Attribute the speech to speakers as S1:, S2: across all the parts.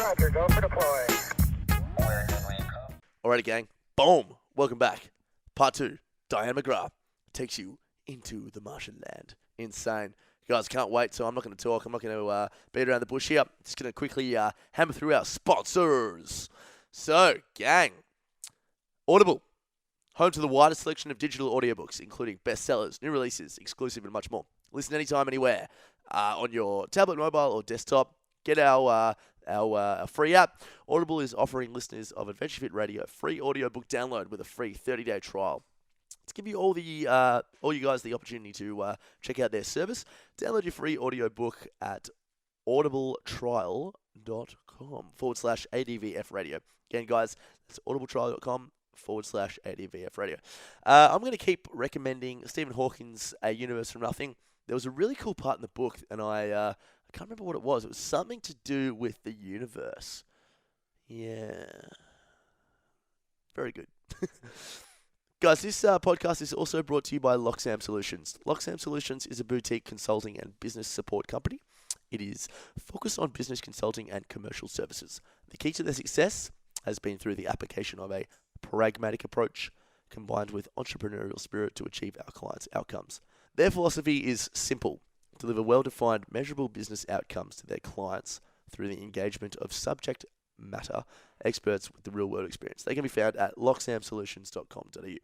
S1: Roger, go for deploy.
S2: Alrighty, gang. Boom. Welcome back. Part 2. Diane McGrath takes you into the Martian land. Insane. You guys can't wait, so I'm not going to talk. I'm not going to beat around the bush here. Just going to quickly hammer through our sponsors. So, gang. Audible. Home to the widest selection of digital audiobooks, including bestsellers, new releases, exclusive, and much more. Listen anytime, anywhere. On your tablet, mobile, or desktop. Get our free app. Audible is offering listeners of Adventure Fit Radio a free audiobook download with a free 30-day trial. Let's give you all you guys the opportunity to check out their service. Download your free audiobook at audibletrial.com/ADVF radio. Again, guys, that's audibletrial.com/ADVF radio. I'm going to keep recommending Stephen Hawking's A Universe from Nothing. There was a really cool part in the book, and I can't remember what it was. It was something to do with the universe. Yeah. Very good. Guys, this podcast is also brought to you by Loxam Solutions. Loxam Solutions is a boutique consulting and business support company. It is focused on business consulting and commercial services. The key to their success has been through the application of a pragmatic approach combined with entrepreneurial spirit to achieve our clients' outcomes. Their philosophy is simple: deliver well-defined, measurable business outcomes to their clients through the engagement of subject matter experts with the real-world experience. They can be found at loxamsolutions.com.au.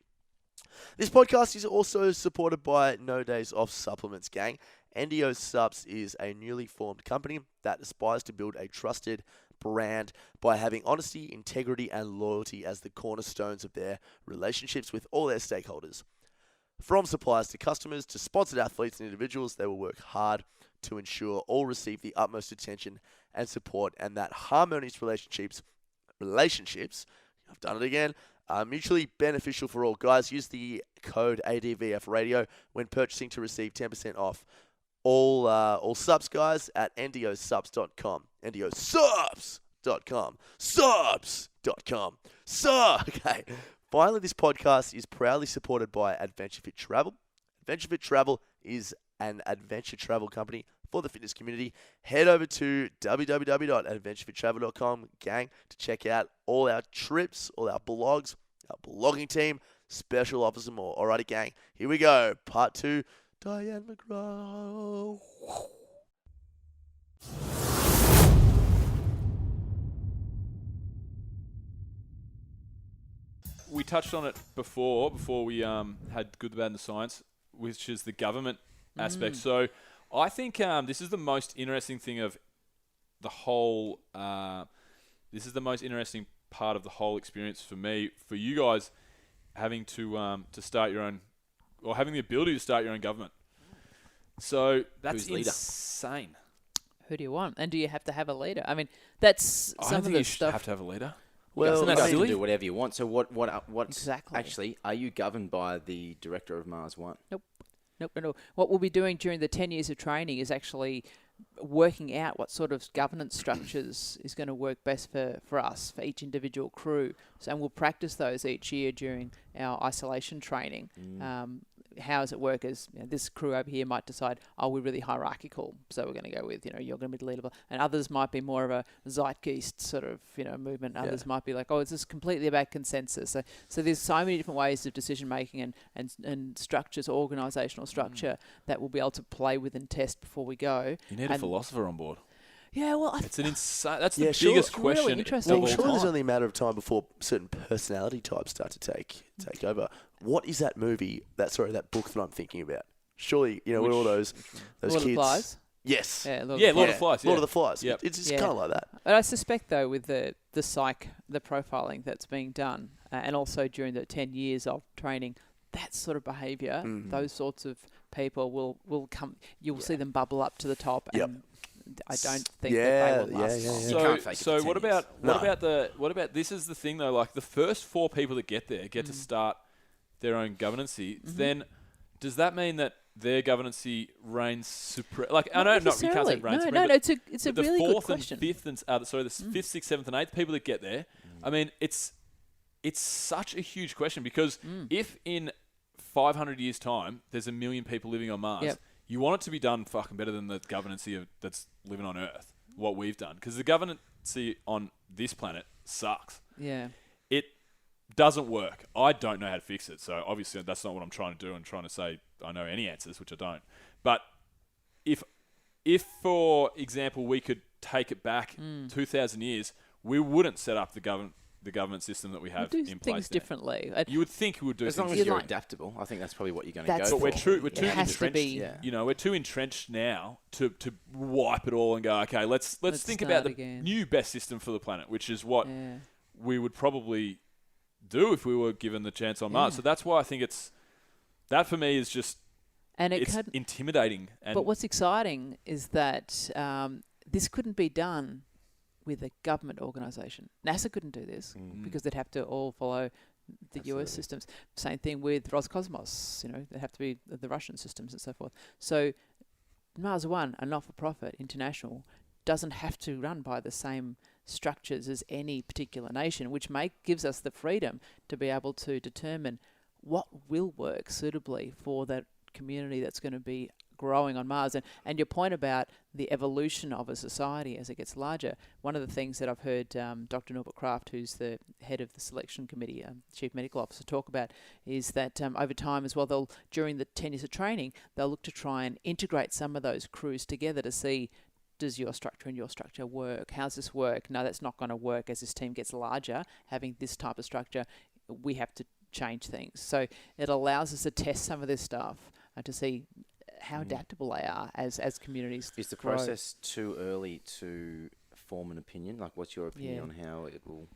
S2: This podcast is also supported by No Days Off Supplements, gang. NDO Subs is a newly formed company that aspires to build a trusted brand by having honesty, integrity, and loyalty as the cornerstones of their relationships with all their stakeholders. From suppliers to customers to sponsored athletes and individuals, they will work hard to ensure all receive the utmost attention and support, and that harmonious relationships, I've done it again, are mutually beneficial for all. Guys, use the code ADVF radio when purchasing to receive 10% off all subs, guys, at ndosubs.com. ndosubs.com. Subs.com. Okay. Finally, this podcast is proudly supported by Adventure Fit Travel. Adventure Fit Travel is an adventure travel company for the fitness community. Head over to www.adventurefittravel.com, gang, to check out all our trips, all our blogs, our blogging team, special offers and more. Alrighty, gang, here we go. Part 2, Diane McGrath.
S3: We touched on it before we had Good, the Bad, and the Science, which is the government aspect. So I think this is the most interesting thing of the whole. This is the most interesting part of the whole experience for me. For you guys, having to start your own, or having the ability to start your own government. So that's insane.
S4: Who do you want? And do you have to have a leader? I mean, that's
S3: I
S4: some
S3: don't
S4: of
S3: think
S4: the
S3: you should
S4: stuff.
S3: have to have a leader.
S2: Well,
S3: Isn't that
S5: You can
S3: silly?
S5: do whatever you want. So what
S4: Exactly.
S5: actually, are you governed by the director of Mars One?
S4: Nope. What we'll be doing during the 10 years of training is actually working out what sort of governance structures is going to work best for us, for each individual crew. So, and we'll practice those each year during our isolation training. How does it work? As this crew over here might decide, we're really hierarchical, so we're going to go with, you're going to be the leader. And others might be more of a zeitgeist sort of, movement. Others might be like, it's just completely about consensus. So there's so many different ways of decision making and structures, organisational structure that we'll be able to play with and test before we go.
S3: You need a philosopher on board.
S4: Yeah, well,
S3: It's an insane. That's the
S2: Yeah,
S3: biggest
S4: Really
S3: question.
S4: interesting.
S3: of
S2: Well,
S3: all
S2: surely there's
S3: time.
S2: only a matter of time before certain personality types start to take over. What is that that book that I'm thinking about? Surely, we're all those
S4: Lord of the
S2: kids.
S4: Flies.
S2: Yes.
S4: Yeah,
S3: Lord of the Flies.
S2: Lord
S3: yeah.
S2: of the Flies.
S3: Yep.
S2: It's
S4: Yeah.
S2: kind of like that.
S4: But I suspect, though, with the psych, the profiling that's being done, and also during the 10 years of training, that sort of behaviour, those sorts of people will come. You'll see them bubble up to the top,
S2: Yep.
S4: and I don't think that they will last long.
S5: You can't fake it
S3: So
S5: for
S3: what
S5: 10 years.
S3: what about this is the thing though, like the first 4 people that get there get to start their own governancy, then does that mean that their governancy reigns supreme? Like, I know, not, you can't say reigns supreme.
S4: No, it's a
S3: the
S4: really good
S3: 4th
S4: question.
S3: and 5th and the 5th, 6th, 7th, and 8th people that get there. I mean, it's such a huge question because if in 500 years' time there's 1 million people living on Mars,
S4: Yep.
S3: you want it to be done fucking better than the governance that's living on Earth. what we've done, because the governancy on this planet sucks.
S4: Yeah.
S3: It doesn't work. I don't know how to fix it, so obviously that's not what I'm trying to do and trying to say I know any answers, which I don't. But if for example we could take it back 2,000 years, we wouldn't set up the government system that we have
S4: We do
S3: in place
S4: things
S3: now.
S4: differently.
S3: You would think we would do
S5: As long
S3: things
S5: as you're
S4: like-
S5: adaptable, I think that's probably what you're going to
S4: That's
S5: go
S3: But
S5: for.
S3: we're too
S4: It has to
S3: entrenched.
S4: be.
S5: Yeah.
S3: You know, we're too entrenched now to wipe it all and go, okay, let's think about
S4: start
S3: the
S4: again.
S3: new best system for the planet, which is what
S4: Yeah.
S3: we would probably do if we were given the chance on Mars.
S4: Yeah.
S3: So that's why I think that for me is just
S4: And it
S3: it's
S4: could,
S3: intimidating. And
S4: but what's exciting is that this couldn't be done with a government organisation. NASA couldn't do this because they'd have to all follow the
S5: Absolutely.
S4: US systems. Same thing with Roscosmos. They have to be the Russian systems and so forth. So Mars One, a not-for-profit international, doesn't have to run by the same structures as any particular nation, which gives us the freedom to be able to determine what will work suitably for that community that's going to be growing on Mars. And your point about the evolution of a society as it gets larger, one of the things that I've heard Dr. Norbert Kraft, who's the head of the selection committee, chief medical officer, talk about is that over time as well, during the 10 years of training, they'll look to try and integrate some of those crews together to see, does your structure and your structure work? How's this work? No, that's not going to work as this team gets larger. Having this type of structure, we have to change things. So it allows us to test some of this stuff and to see how adaptable they are as communities
S5: Is the
S4: grow.
S5: process too early to form an opinion? Like, what's your opinion
S4: Yeah.
S5: on how it will?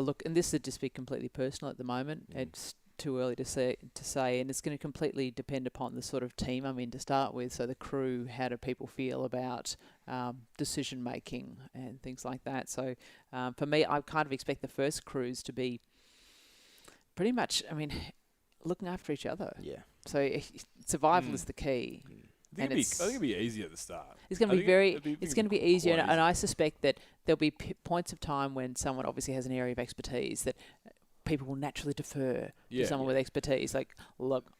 S4: Look, and this would just be completely personal at the moment. It's too early to say, and it's going to completely depend upon the sort of team I'm in to start with. So the crew, how do people feel about decision making and things like that. So for me, I kind of expect the first crews to be pretty much, looking after each other.
S5: Yeah.
S4: So survival is the key.
S3: I think it'd be easy at the start.
S4: It's going to
S3: I
S4: be
S3: think
S4: very.
S3: it'd
S4: It's going to be easier,
S3: quite
S4: and
S3: easy.
S4: I suspect that there'll be points of time when someone obviously has an area of expertise that people will naturally defer
S3: Yeah,
S4: to someone with expertise. Like, look,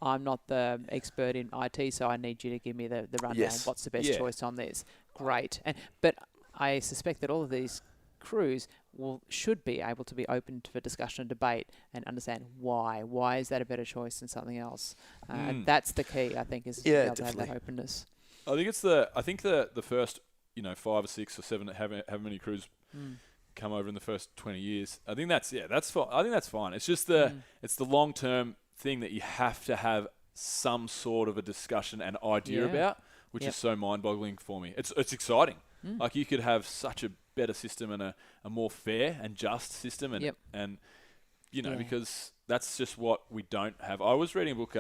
S4: I'm not the expert in IT, so I need you to give me the rundown.
S2: Yes.
S4: What's the best
S3: Yeah.
S4: choice on this? Great, but I suspect that all of these crews should be able to be open for discussion and debate and understand why. Why is that a better choice than something else? And that's the key, I think, is to be
S2: Yeah,
S4: able to have that
S2: definitely.
S4: openness.
S3: I think the first 5 or 6 or 7 however many crews come over in the first 20 years. I think that's fine. I think that's fine. It's just it's the long term thing that you have to have some sort of a discussion and idea
S4: Yeah.
S3: about, which
S4: Yep.
S3: is so mind boggling for me. It's exciting. Like, you could have such a better system and a more fair and just system and
S4: Yep. Yeah.
S3: because that's just what we don't have. I was reading a book,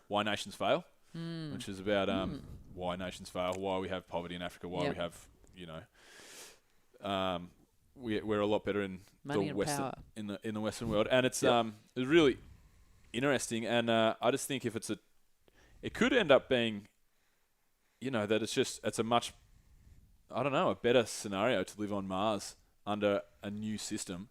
S3: Why Nations Fail, which is about why nations fail, why we have poverty in Africa, why
S4: Yep.
S3: we have we're a lot better in
S4: Money
S3: the
S4: and
S3: western
S4: power.
S3: in the Western world, and it's really interesting. And I just think if it could end up being, that it's a much, I don't know, a better scenario to live on Mars under a new system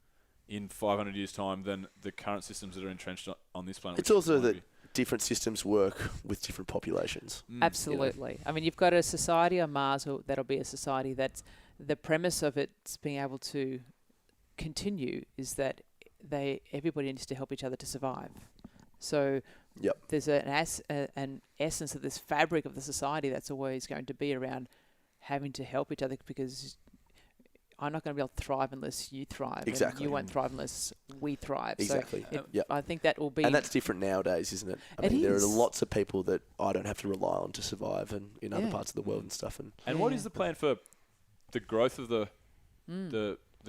S3: in 500 years' time than the current systems that are entrenched on this planet.
S2: It's
S3: which
S2: also
S3: won't
S2: that
S3: be.
S2: different systems work with different populations.
S4: Absolutely. You've got a society on Mars that'll be a society that's the premise of its being able to continue is that everybody needs to help each other to survive. So
S2: Yep.
S4: there's an essence of this fabric of the society that's always going to be around having to help each other, because I'm not going to be able to thrive unless you thrive.
S2: Exactly.
S4: And you won't thrive unless we thrive.
S2: Exactly.
S4: So
S2: Yep.
S4: I think that will be...
S2: And that's different nowadays, isn't it?
S4: It
S2: there
S4: is.
S2: are lots of people that I don't have to rely on to survive and in other
S4: Yeah.
S2: parts of the world and stuff.
S3: And what
S4: Yeah.
S3: is the plan for the growth of the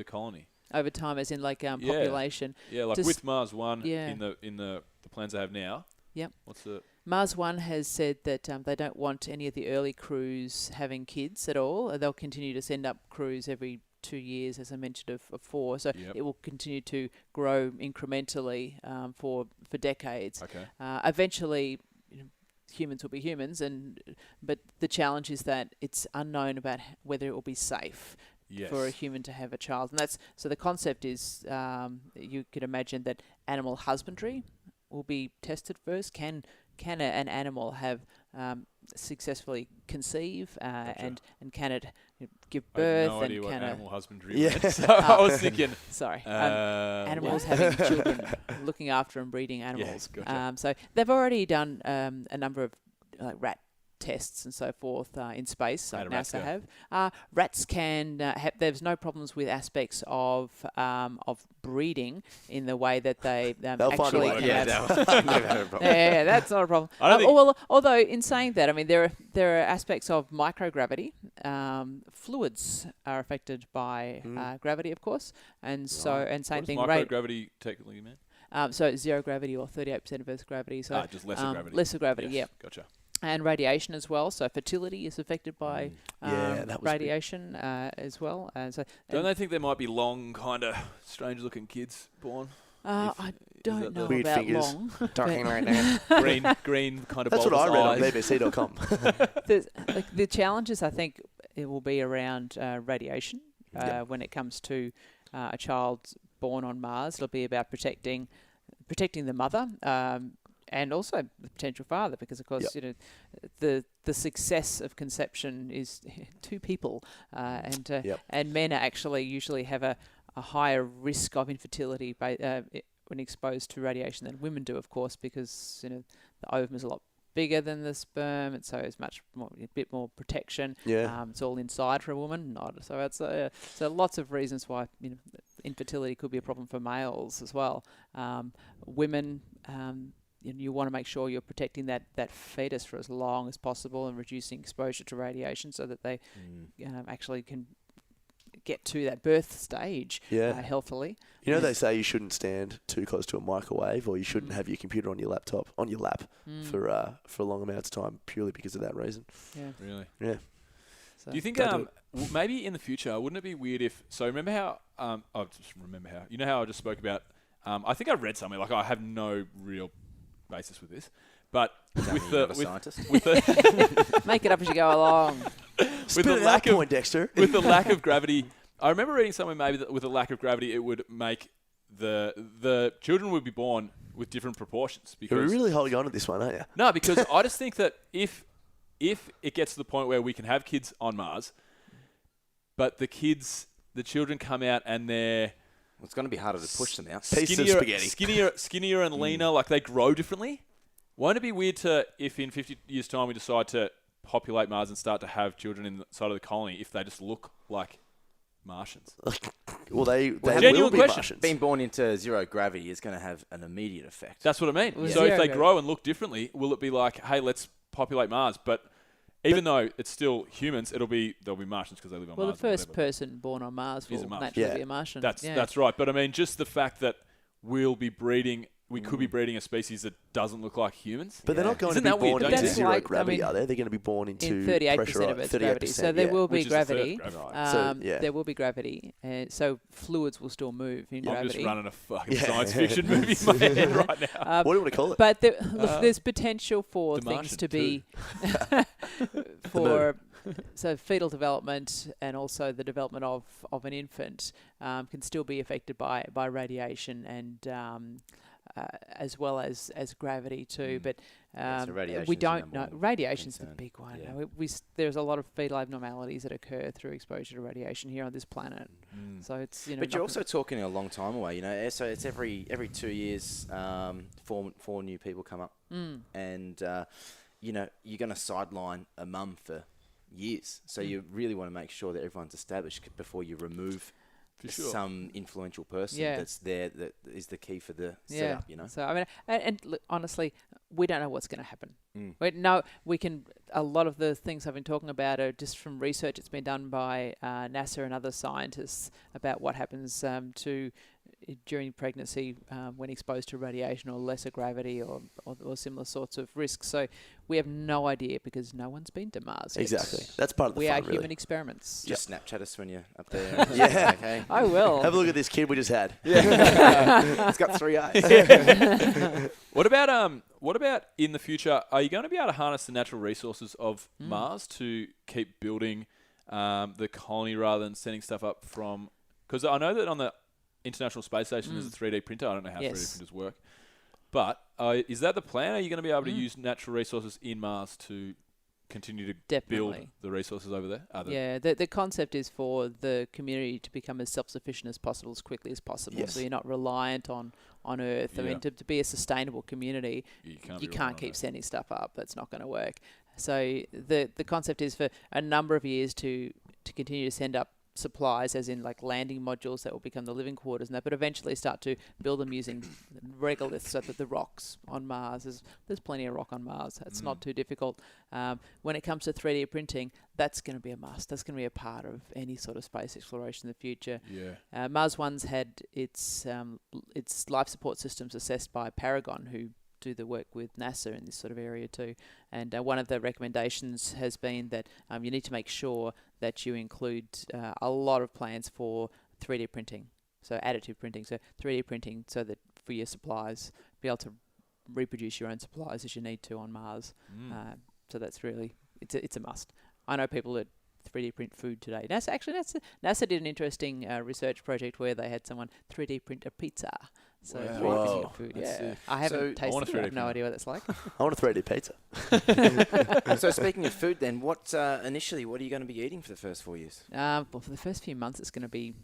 S3: colony?
S4: over time, as in population.
S3: Yeah, like
S4: Just-
S3: with Mars One
S4: yeah.
S3: in the plans they have now.
S4: Yep.
S3: What's the
S4: Mars One has said that they don't want any of the early crews having kids at all. They'll continue to send up crews every 2 years, as I mentioned, of 4. So
S3: Yep.
S4: it will continue to grow incrementally for decades.
S3: okay?
S4: Eventually, humans will be humans, but the challenge is that it's unknown about whether it will be safe
S3: Yes.
S4: for a human to have a child. And so the concept is you could imagine that animal husbandry will be tested first. Can can an animal have successfully conceive and can it give
S3: I have
S4: birth
S3: no
S4: and
S3: idea what
S4: can
S3: animal husbandry
S2: Yeah.
S3: meant, so I was thinking,
S4: sorry
S3: animals
S4: animals having children, looking after and breeding animals.
S3: gotcha.
S4: So they've already done a number of rat tests and so forth in space,
S3: How
S4: like
S3: do rats
S4: NASA
S3: go?
S4: have. Rats can there's no problems with aspects of breeding in the way that they
S2: They'll find a
S4: actually
S2: way.
S4: can
S5: Yeah,
S4: have.
S5: never had a problem.
S4: Yeah, that's not a problem.
S3: I don't think-
S4: Well, although in saying that, I mean there are aspects of microgravity. Fluids are affected by gravity, of course, and so and same
S3: what
S4: thing.
S3: does microgravity technically mean?
S4: So zero gravity or 38% of Earth's gravity. So
S3: Just lesser gravity.
S4: Lesser gravity,
S3: Yes,
S4: yeah.
S3: Gotcha.
S4: And radiation as well. So fertility is affected by
S2: Yeah, that was big.
S4: radiation as well. So
S3: Don't they think there might be long, kind of strange-looking kids born?
S4: I don't
S3: that
S4: know
S3: the-
S2: Weird
S4: about
S2: fingers.
S4: long.
S5: Talking right now.
S3: green kind of.
S2: That's what I
S3: bulbous
S2: read on
S3: eyes.
S2: BBC.com.
S4: The challenges, I think, it will be around radiation when it comes to a child born on Mars. It'll be about protecting the mother. And also the potential father, because of course, the success of conception is two people, and men actually usually have a higher risk of infertility when exposed to radiation than women do, of course, because the ovum is a lot bigger than the sperm, and so it's much more, a bit more protection.
S2: Yeah.
S4: It's all inside for a woman, not so. It's so lots of reasons why infertility could be a problem for males as well. Women. You want to make sure you're protecting that fetus for as long as possible and reducing exposure to radiation so that they actually can get to that birth stage healthily.
S2: They say you shouldn't stand too close to a microwave, or you shouldn't have your computer on your lap for a long amounts of time, purely because of that reason.
S4: Yeah.
S3: Really?
S2: Yeah.
S4: So
S3: Do you think
S2: Don't do
S3: maybe in the future, wouldn't it be weird if? So remember how? You know how I just spoke about? I think I read somewhere, like I have no real basis with this, but with
S5: You're not a scientist.
S4: make it up as you go along.
S2: Spit
S3: the
S2: it
S3: lack
S2: out,
S3: of-
S2: Poindexter.
S3: with the lack of gravity, I remember reading somewhere maybe that with the lack of gravity, it would make the children would be born with different proportions.
S2: You're
S3: Because
S2: really holding on to this one, aren't you?
S3: no, because I just think that if it gets to the point where we can have kids on Mars, but the children come out and they're
S5: Well, it's going to be harder to push them out.
S2: Piece of spaghetti.
S3: skinnier and leaner, like they grow differently. Won't it be weird if in 50 years' time we decide to populate Mars and start to have children inside of the colony if they just look like Martians?
S2: Well, they
S3: genuine
S2: will be
S3: question.
S2: Martians.
S5: Being born into zero gravity is going to have an immediate effect.
S3: That's what I mean.
S4: Well,
S3: So
S4: zero
S3: if they
S4: gravity.
S3: grow and look differently, will it be like, hey, let's populate Mars? But even though it's still humans, they'll be Martians because they live on
S4: Well,
S3: Mars.
S4: the first
S3: or whatever.
S4: person born on Mars
S3: Is
S4: will
S3: a Martian.
S4: naturally
S2: Yeah.
S4: be a Martian.
S3: That's right. But I mean, just the fact that we could be breeding a species that doesn't look like humans.
S2: But they're not going
S3: Isn't
S2: to be
S3: that weird,
S2: born
S3: don't
S2: into
S3: you
S4: think?
S2: zero
S4: That's like-
S2: gravity,
S4: I mean,
S2: are they? They're going to be born into
S4: in 38% of Earth's gravity. So there will be
S3: Which is the third
S4: gravity.
S3: gravity.
S2: So, yeah.
S4: There will be gravity. So fluids will still move in
S3: I'm
S4: gravity.
S3: just running a fucking
S2: Yeah.
S3: science fiction movie in my head right now.
S2: What do you want to call it?
S4: But look, there's potential for
S3: The
S4: things
S3: Martian
S4: to
S3: too.
S4: be for so fetal development and also the development of an infant can still be affected by radiation and as well as gravity too. But
S5: so
S4: we
S5: radiation's the
S4: don't
S5: number
S4: know.
S5: one
S4: Radiation's the
S5: concern.
S4: big one.
S5: Yeah.
S4: There's a lot of fetal abnormalities that occur through exposure to radiation here on this planet. So it's
S5: But you're also talking a long time away, So it's every 2 years, four new people come up, and you're going to sideline a mum for years. So you really want to make sure that everyone's established before you remove
S3: For sure.
S5: some influential person
S4: Yeah.
S5: that's there that is the key for the setup.
S4: So I mean, and look, honestly, we don't know what's going to happen.
S5: Mm.
S4: We can. A lot of the things I've been talking about are just from research that's been done by NASA and other scientists about what happens during pregnancy when exposed to radiation or lesser gravity or similar sorts of risks. So we have no idea because no one's been to Mars yet.
S2: Exactly. That's part of the
S4: We
S2: fun,
S4: are
S2: really.
S4: human experiments.
S5: Just Snapchat us when you're up there.
S2: Yeah.
S5: Okay.
S4: I will.
S2: Have a look at this kid we just had.
S5: It's got 3 eyes.
S3: What about in the future? Are you going to be able to harness the natural resources of Mars to keep building the colony rather than sending stuff up from? Because I know that on the International Space Station there's a 3D printer. I don't know how 3D
S4: Yes.
S3: printers work, but is that the plan? Are you going to be able to use natural resources in Mars to continue to build
S4: Definitely.
S3: the resources over there?
S4: Yeah, the concept is for the community to become as self-sufficient as possible, as quickly as possible.
S2: Yes.
S4: So you're not reliant on Earth. I
S3: Yeah.
S4: mean, to be a sustainable community,
S3: You
S4: you
S3: be
S4: can't
S3: relying
S4: keep
S3: on
S4: sending stuff up. That's not going to work. So the concept is for a number of years to continue to send up supplies, as in like landing modules that will become the living quarters and that, but eventually start to build them using regoliths, so that the rocks on Mars, there's plenty of rock on Mars. It's not too difficult. When it comes to 3D printing, that's going to be a must. That's going to be a part of any sort of space exploration in the future.
S3: Yeah.
S4: Mars One's had its life support systems assessed by Paragon, who do the work with NASA in this sort of area too. And one of the recommendations has been that you need to make sure that you include a lot of plans for 3D printing, so additive printing, so 3D printing, so that for your supplies, be able to reproduce your own supplies as you need to on Mars. So that's really, it's a must. I know people that 3D print food today. NASA did an interesting research project where they had someone 3D print a pizza. So
S3: Wow.
S4: 3D
S2: Whoa.
S4: printing food,
S3: That's
S4: yeah.
S3: sick.
S4: I haven't
S5: So-
S3: I want
S4: tasted
S3: a
S4: it. I
S3: 3D
S4: have no
S3: printer.
S4: idea what it's like.
S2: I want a 3D pizza.
S5: So speaking of food, then, what initially, what are you going to be eating for the first 4 years?
S4: Well, for the first few months, it's going to be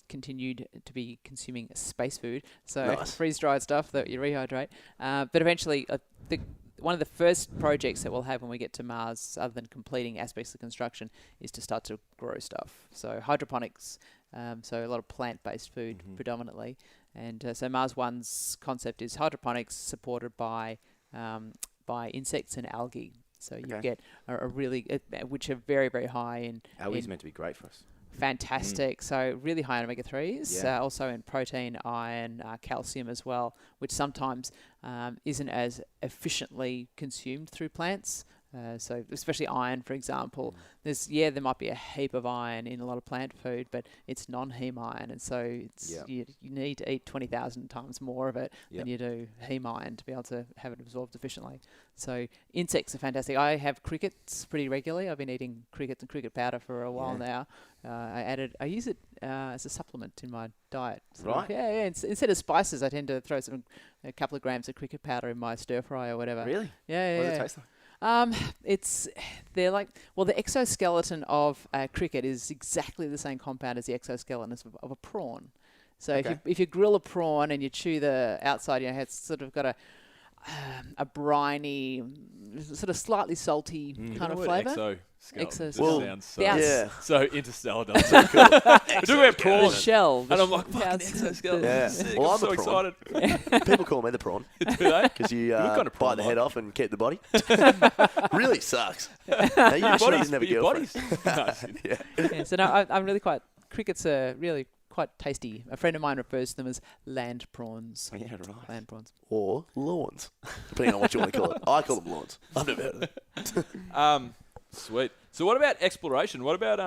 S4: continued to be consuming space food, so
S2: Nice.
S4: freeze-dried stuff that you rehydrate. But eventually, one of the first projects that we'll have when we get to Mars, other than completing aspects of construction, is to start to grow stuff. So hydroponics, so a lot of plant-based food predominantly. And so Mars One's concept is hydroponics supported by insects and algae. So you
S5: Okay.
S4: get a really, which are very, very high in
S5: Algae's meant to be great for us.
S4: fantastic. So really high in omega-3s,
S5: Yeah.
S4: also in protein, iron, calcium as well, which sometimes isn't as efficiently consumed through plants. So especially iron, for example, there might be a heap of iron in a lot of plant food, but it's non-heme iron, and so it's you need to eat 20,000 times more of it than you do heme iron to be able to have it absorbed efficiently. So insects are fantastic. I have crickets pretty regularly. I've been eating crickets and cricket powder for a while now. I use it as a supplement in my diet.
S5: Right.
S4: Yeah. Instead of spices, I tend to throw a couple of grams of cricket powder in my stir fry or whatever.
S5: Really?
S4: Yeah.
S5: What does it taste like?
S4: They're like, well, the exoskeleton of a cricket is exactly the same compound as the exoskeleton of a prawn. So
S5: Okay.
S4: if you grill a prawn and you chew the outside, it's sort of got a briny, sort of slightly salty kind of flavour.
S3: Exoskeleton.
S2: Well,
S3: Sounds so,
S4: the outs-
S2: Yeah.
S3: so interstellar. Doesn't it? We're talking about
S4: The
S3: prawns.
S4: shell.
S3: And I'm like,
S4: the
S3: fucking
S4: outs-
S3: exoskeleton.
S2: Yeah.
S3: Sick.
S2: Well,
S3: I'm
S2: I'm
S3: so
S2: a prawn.
S3: excited.
S2: People call me the prawn
S3: Do they?
S2: because you
S3: look kinda
S2: bite the head
S3: prawn-like.
S2: off and keep the body. Really sucks. Now, you
S3: Your
S2: sure
S3: bodies,
S2: didn't have a
S3: your
S2: girlfriend.
S3: bodies. No,
S4: Yeah, so no, I'm really crickets are really quite tasty. A friend of mine refers to them as land prawns.
S5: Oh, yeah, right.
S4: Land prawns.
S2: Or lawns, depending on what you want to call it. I call them lawns. I've never heard of it.
S3: Sweet. So what about exploration? What about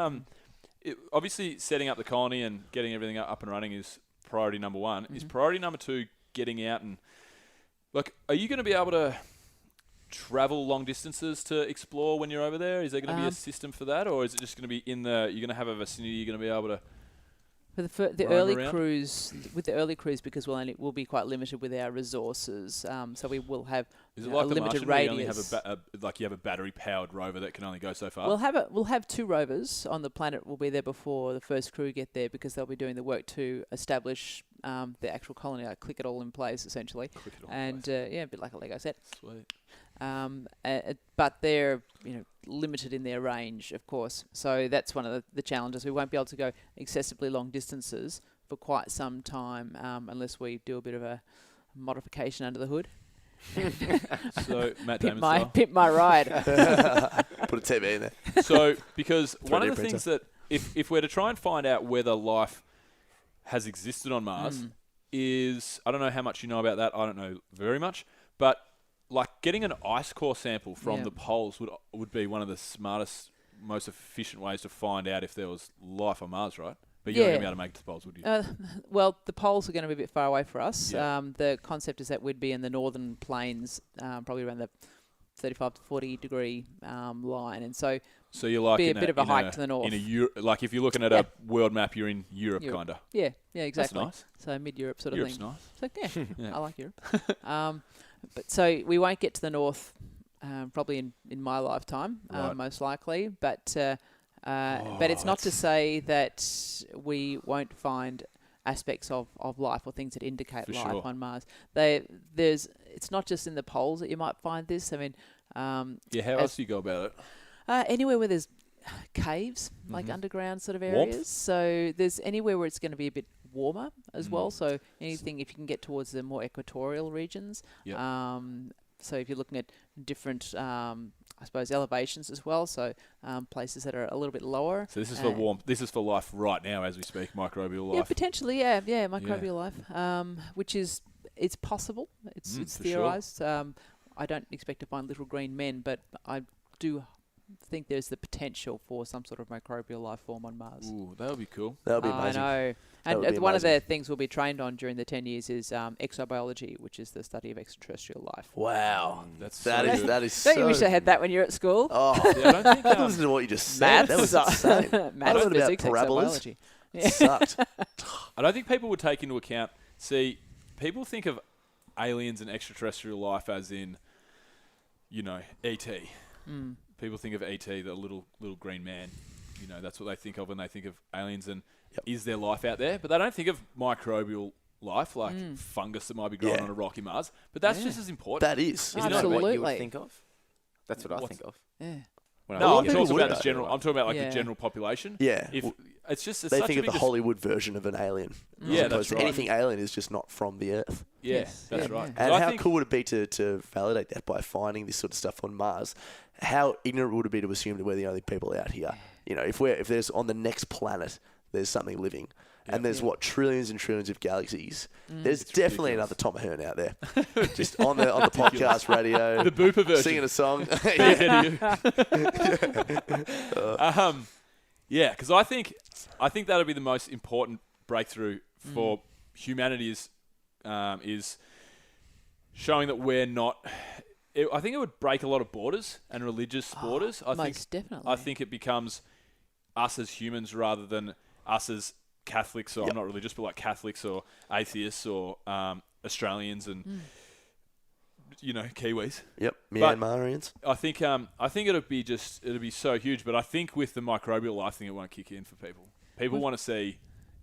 S3: obviously setting up the colony and getting everything up and running is priority number one. Is priority number two getting out and are you going to be able to travel long distances to explore when you're over there? Is there going to be a system for that, or is it just going to be you're going to have a vicinity you're going to be able to?
S4: For the
S3: roam
S4: early
S3: around?
S4: cruise, because we'll be quite limited with our resources, so we will have
S3: Is it
S4: a
S3: like the
S4: limited
S3: Martian where you
S4: radius.
S3: only have you have a battery powered rover that can only go so far?
S4: We'll have 2 rovers on the planet. We'll be there before the first crew get there because they'll be doing the work to establish the actual colony, click it all in place essentially,
S3: Click it all in
S4: and a bit like a Lego set.
S3: Sweet.
S4: But they're limited in their range, of course. So that's one of the challenges. We won't be able to go excessively long distances for quite some time unless we do a bit of a modification under the hood.
S3: So Matt Damon style.
S4: Pimp my ride.
S2: Put a TV in there.
S3: So, because one
S2: 3D
S3: of the things that, if we're to try and find out whether life has existed on Mars, is, I don't know how much you know about that, I don't know very much, but getting an ice core sample from the poles would be one of the smartest, most efficient ways to find out if there was life on Mars, right? But you're not going to be able to make it to the poles, would you?
S4: Well, the poles are going to be a bit far away for us.
S3: Yeah.
S4: The concept is that we'd be in the northern plains, probably around the 35 to 40 degree line, and so
S3: you're
S4: be a bit of a hike to the north.
S3: If you're looking at a world map, you're in Europe, kind of.
S4: Yeah, exactly.
S3: That's nice.
S4: So mid-Europe sort of
S3: Europe's
S4: thing.
S3: nice.
S4: So yeah,
S3: Yeah.
S4: I like Europe. But so we won't get to the north probably in my lifetime,
S3: Right.
S4: most likely. But it's not to say that we won't find aspects of life or things that indicate
S3: For
S4: life
S3: sure.
S4: on Mars. It's not just in the poles that you might find this. I mean,
S3: Yeah, how else do you go about it?
S4: anywhere where there's caves, like
S3: Mhm.
S4: underground sort of
S3: Warmth?
S4: areas. So there's anywhere where it's going to be a bit warmer as well.
S3: Mm.
S4: So anything if you can get towards the more equatorial regions.
S3: Yep.
S4: So if you're looking at different, I suppose, elevations as well. So places that are a little bit lower.
S3: So this is for warmth. This is for life right now as we speak, microbial
S4: Yeah,
S3: life.
S4: potentially, yeah, microbial life, which is it's possible. It's
S3: For sure.
S4: theorized. I don't expect to find little green men, but I do think there's the potential for some sort of microbial life form on Mars.
S3: Ooh, that would be cool.
S2: That would be amazing.
S4: I know.
S2: That
S4: And
S2: would be
S4: one of the
S2: amazing.
S4: things we'll be trained on during the 10 years is exobiology, which is the study of extraterrestrial life.
S2: Wow.
S3: That's
S2: That
S3: so
S2: is
S3: good.
S2: that is
S4: Don't
S2: so
S4: you wish I had that when you're at school?
S2: Oh,
S3: Yeah, I don't think
S2: listen to what you just said. That was insane. I
S4: Maths,
S2: learned about
S4: physics,
S2: parabolas.
S4: exobiology.
S2: It sucked.
S3: I don't think people would take into account. See, people think of aliens and extraterrestrial life as in, ET.
S4: Mm.
S3: People think of ET, the little green man. That's what they think of when they think of aliens and
S2: Yep.
S3: is there life out there? But they don't think of microbial life like
S4: Mm.
S3: fungus that might be growing
S2: Yeah.
S3: on a rocky Mars. But that's
S4: Yeah.
S3: just as important.
S2: That is.
S3: You know,
S5: What you
S4: Absolutely.
S5: would think of? That's what I
S3: What's-
S5: think of.
S4: Yeah.
S5: When
S3: No, I'm
S2: people
S3: talking
S2: would
S3: about
S2: know.
S3: this general. I'm talking about like
S4: Yeah.
S3: the general population.
S2: Yeah.
S3: If
S2: Well,
S3: it's just it's
S2: they
S3: such
S2: think
S3: a
S2: of the
S3: big
S2: Hollywood version of an alien.
S3: Yeah,
S2: As
S3: that's
S2: opposed to
S3: right.
S2: anything alien is just not from the Earth.
S3: Yeah,
S4: Yes,
S3: that's
S4: yeah,
S3: right.
S4: yeah.
S3: 'Cause
S2: And
S3: I
S2: how
S3: think-
S2: cool would it be to validate that by finding this sort of stuff on Mars? How ignorant would it be to assume that we're the only people out here? If there's on the next planet, there's something living. And there's
S4: Yeah.
S2: trillions and trillions of galaxies. There's
S3: It's
S2: definitely
S3: ridiculous.
S2: another Tom Ahern out there, just on the podcast radio,
S3: the Booper version.
S2: singing a song.
S3: Yeah, because I think that'll be the most important breakthrough for humanity is showing that we're not. I think it would break a lot of borders and religious borders.
S4: Most definitely.
S3: I think it becomes us as humans rather than us as Catholics, or
S2: Yep.
S3: I'm not religious, but like Catholics or atheists or Australians and Kiwis.
S2: Yep,
S3: But-
S2: Myanmarians.
S3: I think it'll be so huge, but I think with the microbial life thing, it won't kick in for people. People want to see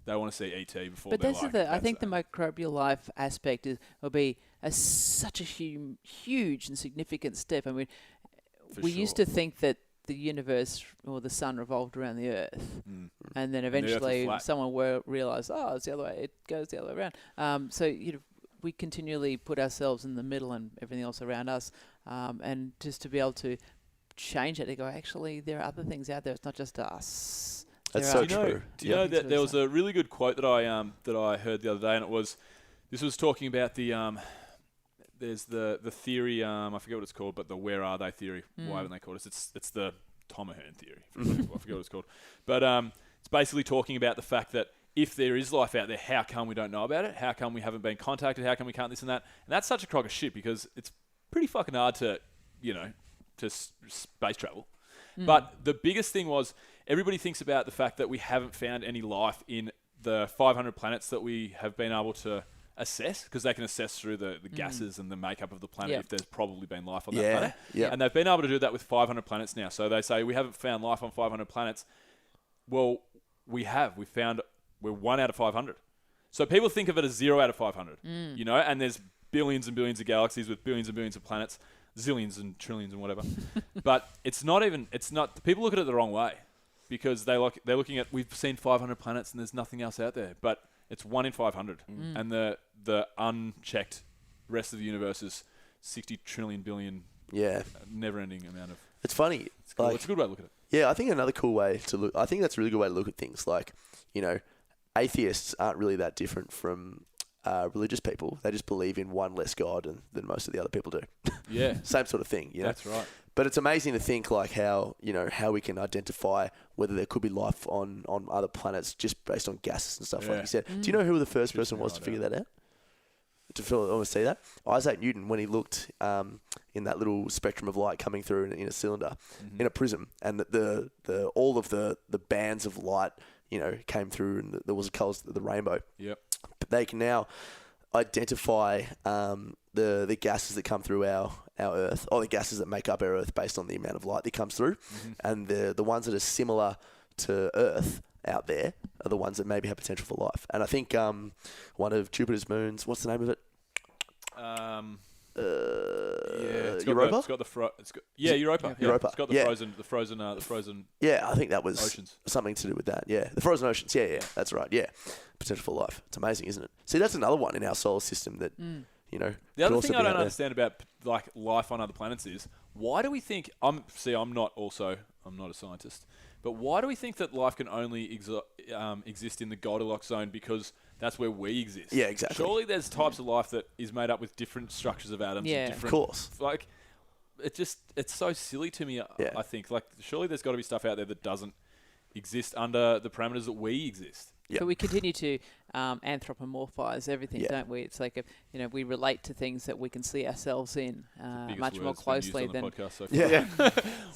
S3: ET before.
S4: But
S3: they're
S4: that's
S3: like,
S4: I
S3: "That's
S4: think the
S3: it."
S4: microbial life aspect will be such a huge and significant step. I mean,
S3: For
S4: we used
S3: sure.
S4: to think that the universe or the sun revolved around the Earth,
S3: Mm.
S4: and then
S3: the Earth was
S4: eventually
S3: flat.
S4: someone realized, it's the other way. It goes the other way around. So we continually put ourselves in the middle and everything else around us, and just to be able to change it, to go, actually, there are other things out there. It's not just us.
S2: That's
S4: There
S2: so
S4: are-
S2: true.
S3: Do you
S2: Yeah.
S3: know
S4: Things
S3: that
S4: that
S3: there
S4: are
S3: was a really good quote that I heard the other day, and this was talking about the there's the theory, I forget what it's called, but the where are they theory. Why haven't they called it? It's the Tom Ahern theory. I forget what it's called. But it's basically talking about the fact that if there is life out there, how come we don't know about it? How come we haven't been contacted? How come we can't this and that? And that's such a crock of shit because it's pretty fucking hard to space travel. But the biggest thing was everybody thinks about the fact that we haven't found any life in the 500 planets that we have been able to assess, because they can assess through the gases and the makeup of the planet
S4: Yeah.
S3: if there's probably been life on that
S2: Yeah,
S3: planet.
S2: yeah.
S3: And they've been able to do that with 500 planets now. So they say we haven't found life on 500 planets. Well, we have. We're 1 out of 500. So people think of it as 0 out of 500, and there's billions and billions of galaxies with billions and billions of planets, zillions and trillions and whatever. But people look at it the wrong way because they're looking at, we've seen 500 planets and there's nothing else out there. But it's 1 in 500. And the unchecked rest of the universe is 60 trillion billion,
S2: Yeah.
S3: never-ending amount of.
S2: It's funny.
S3: It's cool.
S2: Like,
S3: It's a good way to look at it.
S2: yeah, I think another cool way to look. I think that's a really good way to look at things. Like, atheists aren't really that different from religious people. They just believe in one less God than most of the other people do.
S3: Yeah,
S2: Same sort of thing.
S3: that's right.
S2: But it's amazing to think like how we can identify whether there could be life on other planets just based on gases and stuff like
S3: Yeah.
S2: you said. Do you know who the first
S3: Just
S2: person
S3: no
S2: was to
S3: idea.
S2: figure that out? To see that? Isaac Newton, when he looked in that little spectrum of light coming through in a cylinder, in a prism, and the all of the bands of light, came through, and there was colours of the rainbow.
S3: Yep.
S2: But they can now identify the gases that come through our Earth, or the gases that make up our Earth based on the amount of light that comes through, and the ones that are similar to Earth out there are the ones that maybe have potential for life. And I think one of Jupiter's moons, what's the name of it? Europa?
S3: Europa.
S2: Europa.
S3: It's got the frozen.
S2: Yeah, I think that was
S3: oceans.
S2: something to do with that. Yeah, the frozen oceans. Yeah, that's right. Yeah, potential for life. It's amazing, isn't it? See, that's another one in our solar system that you know.
S3: The other
S2: could
S3: thing
S2: also
S3: I
S2: be
S3: don't
S2: out there.
S3: understand about like life on other planets is why do we think I'm not a scientist, but why do we think that life can only exist in the Goldilocks zone because that's where we exist?
S2: Yeah, exactly.
S3: Surely there's types of life that is made up with different structures of atoms.
S4: Yeah.
S3: And
S2: Of
S3: different,
S2: course.
S3: Like, it's so silly to me.
S2: Yeah.
S3: I think like surely there's got to be stuff out there that doesn't exist under the parameters that we exist.
S2: Yeah.
S4: But we continue to anthropomorphize everything,
S2: Yeah.
S4: don't we? It's like we relate to things that we can see ourselves in
S3: Biggest
S4: much more
S3: words been used
S4: closely
S3: on the
S4: than.
S3: podcast so far.
S2: Yeah.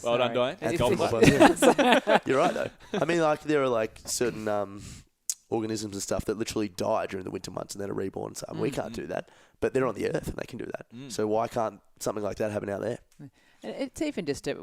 S3: Well done, Diane.
S4: It's-
S2: Anthropomorphism. You're right though. I mean, like there are like certain organisms and stuff that literally die during the winter months and then are reborn. So we can't do that, but they're on the Earth and they can do that. So why can't something like that happen out there?
S4: And it's even just that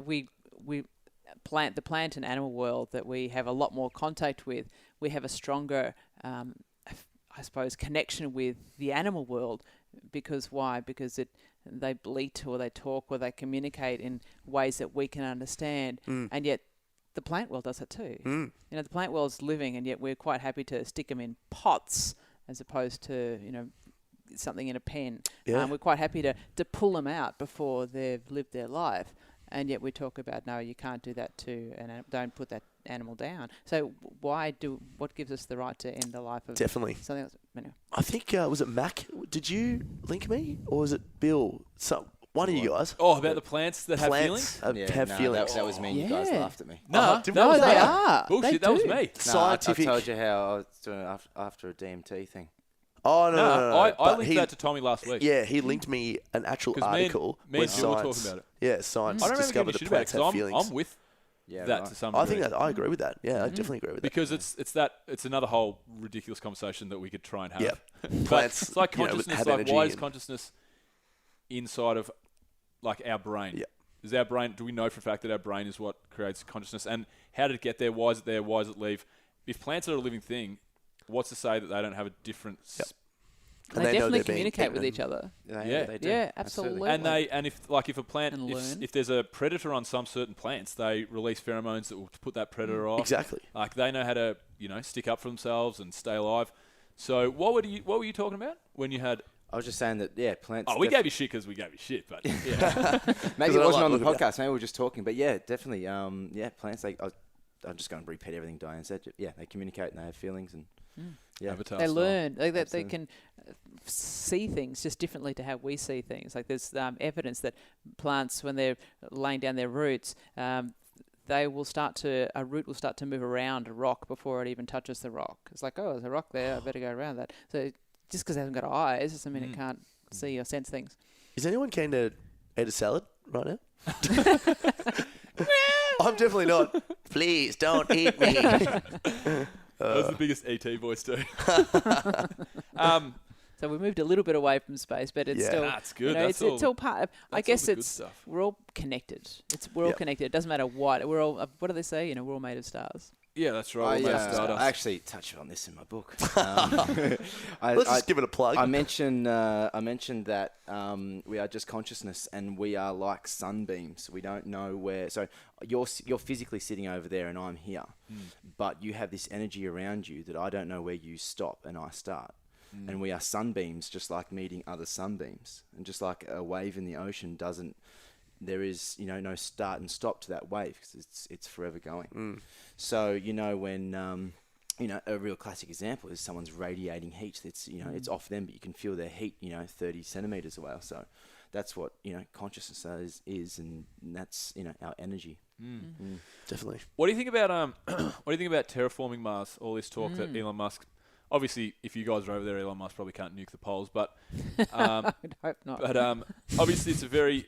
S4: the plant and animal world that we have a lot more contact with. We have a stronger, I suppose, connection with the animal world because why? Because they bleat or they talk or they communicate in ways that we can understand, and yet the plant world does that too. You know, the plant world's living, and yet we're quite happy to stick them in pots as opposed to something in a pen.
S2: Yeah.
S4: We're quite happy to pull them out before they've lived their life. And yet we talk about, no, you can't do that to an animal. Don't put that animal down. So what gives us the right to end the life of
S2: Definitely.
S4: something else? Anyway.
S2: I think was it Mac? Did you link me or was it Bill? One of you guys.
S3: Oh, about the plants that have feelings?
S2: Plants have feelings.
S5: That was me. You guys
S4: Yeah.
S5: laughed at me.
S3: No,
S2: did we?
S4: No,
S2: was
S4: they
S2: that?
S4: are.
S3: Bullshit,
S4: They
S3: that was
S4: do.
S3: me.
S5: No, I
S2: Scientific.
S5: told you how I was doing it after a DMT thing.
S2: Oh no, no.
S3: I
S2: But
S3: linked that to Tommy last week.
S2: Yeah, he linked me an actual
S3: 'Cause me and-
S2: article
S3: me
S2: where
S3: and Jill were
S2: science.
S3: talking about it.
S2: Yeah, science
S3: I don't remember
S2: discovered
S3: giving a
S2: that
S3: shit about it
S2: plants have
S3: because
S2: feelings.
S3: I'm with
S5: Yeah,
S3: that
S5: right.
S3: to some
S2: I
S3: degree.
S2: think I agree with that. Yeah, I definitely agree with
S3: Because it's another whole ridiculous conversation that we could try and have.
S2: Yeah.
S3: But
S2: Plants,
S3: it's like
S2: you know,
S3: consciousness.
S2: have
S3: Like,
S2: energy
S3: why is
S2: and-
S3: consciousness inside of like our brain?
S2: Yeah.
S3: Is our brain? Do we know for a fact that our brain is what creates consciousness? And how did it get there? Why is it there? Why does it leave? If plants are a living thing, what's to say that they don't have a different?
S2: Yep.
S4: They
S2: know
S4: definitely
S2: they're being
S4: communicate with
S2: eaten.
S4: each other.
S3: Yeah.
S5: They do.
S4: Yeah, absolutely.
S3: And if a plant,
S4: And learn.
S3: if there's a predator on some certain plants, they release pheromones that will put that predator off.
S2: Exactly.
S3: Like they know how to, stick up for themselves and stay alive. So what were you talking about when you had?
S5: I was just saying that, yeah, plants.
S3: Oh, we gave you shit because we gave you shit, but yeah.
S5: Maybe
S2: I
S5: it
S2: don't
S5: wasn't
S2: like
S5: on the
S2: looking at
S5: podcast. Maybe we were just talking. But yeah, definitely. Plants. I'm just going to repeat everything Diane said. Yeah, they communicate and they have feelings and yeah.
S3: Avatar
S4: They
S3: style.
S4: learn. They
S5: Absolutely.
S4: can see things just differently to how we see things. Like there's evidence that plants, when they're laying down their roots, a root will start to move around a rock before it even touches the rock. It's like, oh, there's a rock there. I better go around that. So just because it hasn't got eyes doesn't mean it can't see or sense things.
S2: Is anyone keen to eat a salad right now? I'm definitely not. Please don't eat me.
S3: That was the biggest ET voice too.
S4: So we moved a little bit away from space, but it's
S2: Yeah.
S4: still
S3: That's good.
S4: it's all part of. I
S3: that's
S4: guess
S3: all the good
S4: it's
S3: stuff.
S4: we're all connected. We're all
S2: Yep.
S4: connected. It doesn't matter what. We're all. What do they say? We're all made of stars.
S3: Yeah, that's right. We're made of stardust.
S5: I actually touched on this in my book.
S2: Let's just give it a plug.
S5: I mentioned that we are just consciousness, and we are like sunbeams. We don't know where. So you're physically sitting over there, and I'm here, but you have this energy around you that I don't know where you stop and I start. And we are sunbeams, just like meeting other sunbeams, and just like a wave in the ocean doesn't. There is no start and stop to that wave because it's forever going. So when a real classic example is someone's radiating heat. It's it's off them, but you can feel their heat 30 centimeters away. So that's what consciousness is, and that's our energy.
S2: Definitely.
S3: What do you think about what do you think about terraforming Mars? All this talk that Elon Musk. Obviously, if you guys are over there, Elon Musk probably can't nuke the poles, but
S4: I hope not.
S3: but obviously it's a very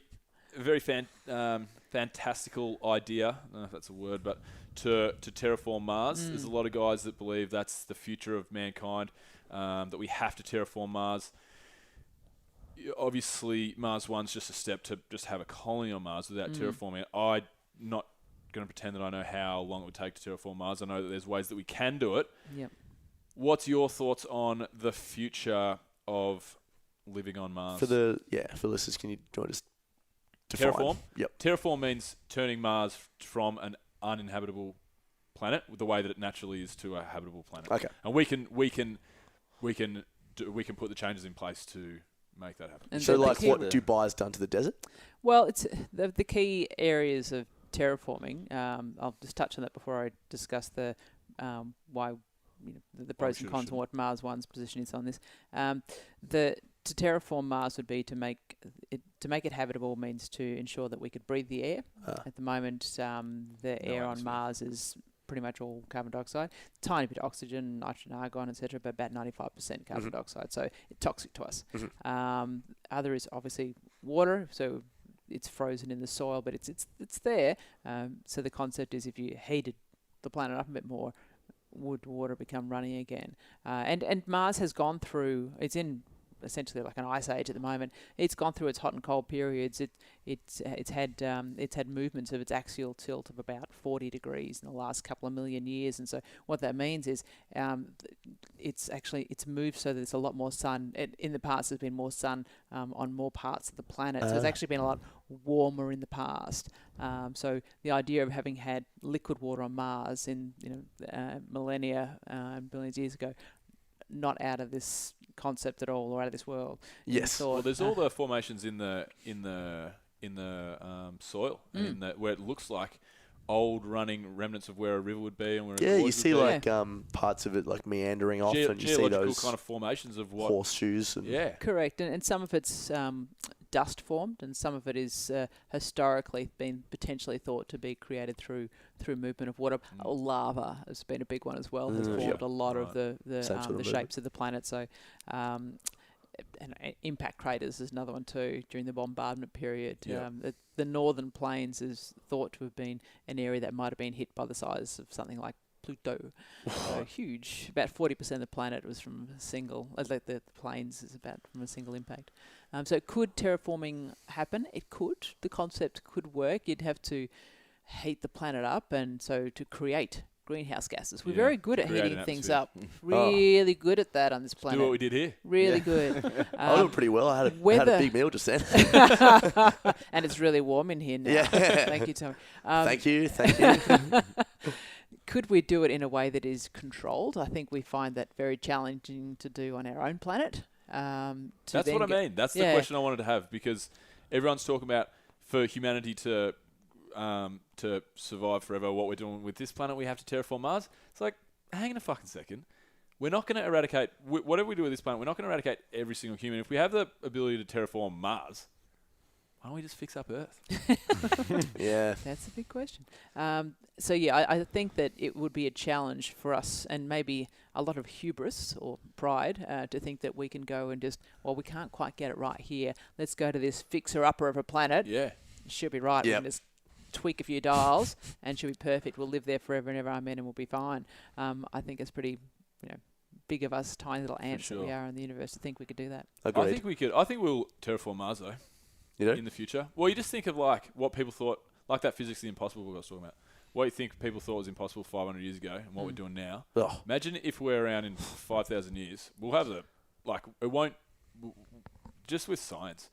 S3: fantastical idea. I don't know if that's a word, but to terraform Mars. There's a lot of guys that believe that's the future of mankind, that we have to terraform Mars. obviously Mars 1's just a step to just have a colony on Mars without terraforming it. I'm not going to pretend that I know how long it would take to terraform Mars. I know that there's ways that we can do it.
S4: Yep.
S3: What's your thoughts on the future of living on Mars?
S2: For listeners, can you just define?
S3: Terraform?
S2: Yep.
S3: Terraform means turning Mars from an uninhabitable planet the way that it naturally is to a habitable planet.
S2: Okay.
S3: And we can put the changes in place to make that happen.
S4: And
S2: So,
S4: the
S2: like,
S4: key-
S2: what Dubai's done to the desert?
S4: Well, it's the key areas of terraforming. I'll just touch on that before I discuss the why the pros and cons and what Mars One's position is on this. To terraform Mars would be to make it habitable means to ensure that we could breathe the air. At the moment, the air on
S3: atmosphere.
S4: Mars is pretty much all carbon dioxide, tiny bit of oxygen, nitrogen, argon, etc., but about 95% carbon dioxide. So it's toxic to us. Other is obviously water. So it's frozen in the soil, but it's there. So the concept is if you heated the planet up a bit more, would water become running again? And Mars has gone through. It's in essentially like an ice age at the moment. It's gone through its hot and cold periods. It's had movements of its axial tilt of about 40 degrees in the last couple of million years. And so what that means is it's moved so that there's a lot more sun. In the past, there's been more sun on more parts of the planet. So it's actually been a lot warmer in the past. So the idea of having had liquid water on Mars in millennia, billions of years ago, not out of this concept at all, or out of this world.
S2: Yes.
S3: Well, there's all the formations in the soil, and where it looks like old running remnants of where a river would be, and where a gorge
S2: You
S3: would
S2: see
S3: be.
S2: like parts of it like meandering off, and you see
S3: geological
S2: those
S3: kind of formations of what.
S2: horseshoes. And
S4: Correct, and some of it's dust formed, and some of it is historically been potentially thought to be created through movement of water. Lava has been a big one as well. Has formed a lot of the
S2: Same sort of
S4: shapes of the planet. So, and impact craters is another one too. During the bombardment period, the northern plains is thought to have been an area that might have been hit by the size of something like Pluto. So huge. About 40% of the planet was from a single. Like the plains is about from a single impact. So could terraforming happen? It could. The concept could work. You'd have to heat the planet up, and so to create greenhouse gases. We're very good at
S3: create
S4: heating
S3: an
S4: things
S3: atmosphere.
S4: up. Really good at that on this planet.
S3: Do what we did here.
S4: Really good.
S2: I was doing pretty well. I had a
S4: Weather-
S2: big meal just then.
S4: And it's really warm in here now.
S2: Yeah.
S4: Thank you, Tony.
S2: Thank you.
S4: Could we do it in a way that is controlled? I think we find that very challenging to do on our own planet.
S3: That's what I mean. That's the question I wanted to have, because everyone's talking about for humanity to survive forever, what we're doing with this planet, we have to terraform Mars. It's like, hang on a fucking second. We're not going to eradicate, whatever we do with this planet, we're not going to eradicate every single human. If we have the ability to terraform Mars, why don't we just fix up Earth?
S2: Yeah.
S4: That's a big question. I think that it would be a challenge for us, and maybe a lot of hubris or pride, to think that we can go and just, we can't quite get it right here. Let's go to this fixer-upper of a planet.
S3: Yeah.
S4: Should be right. We
S2: Yep.
S4: can just tweak a few dials and should be perfect. We'll live there forever and ever, amen, and we'll be fine. I think it's pretty, big of us, tiny little ants that we
S3: sure.
S4: are in the universe, to think we could do that.
S2: Agreed.
S3: I think we could. I think we'll terraform Mars, though,
S2: You know?
S3: in the future. Well, you just think of like what people thought, like that physics of the impossible book I was talking about. What you think people thought was impossible 500 years ago and what we're doing now.
S2: Oh,
S3: Imagine if we're around in 5,000 years. We'll have it won't, just with science.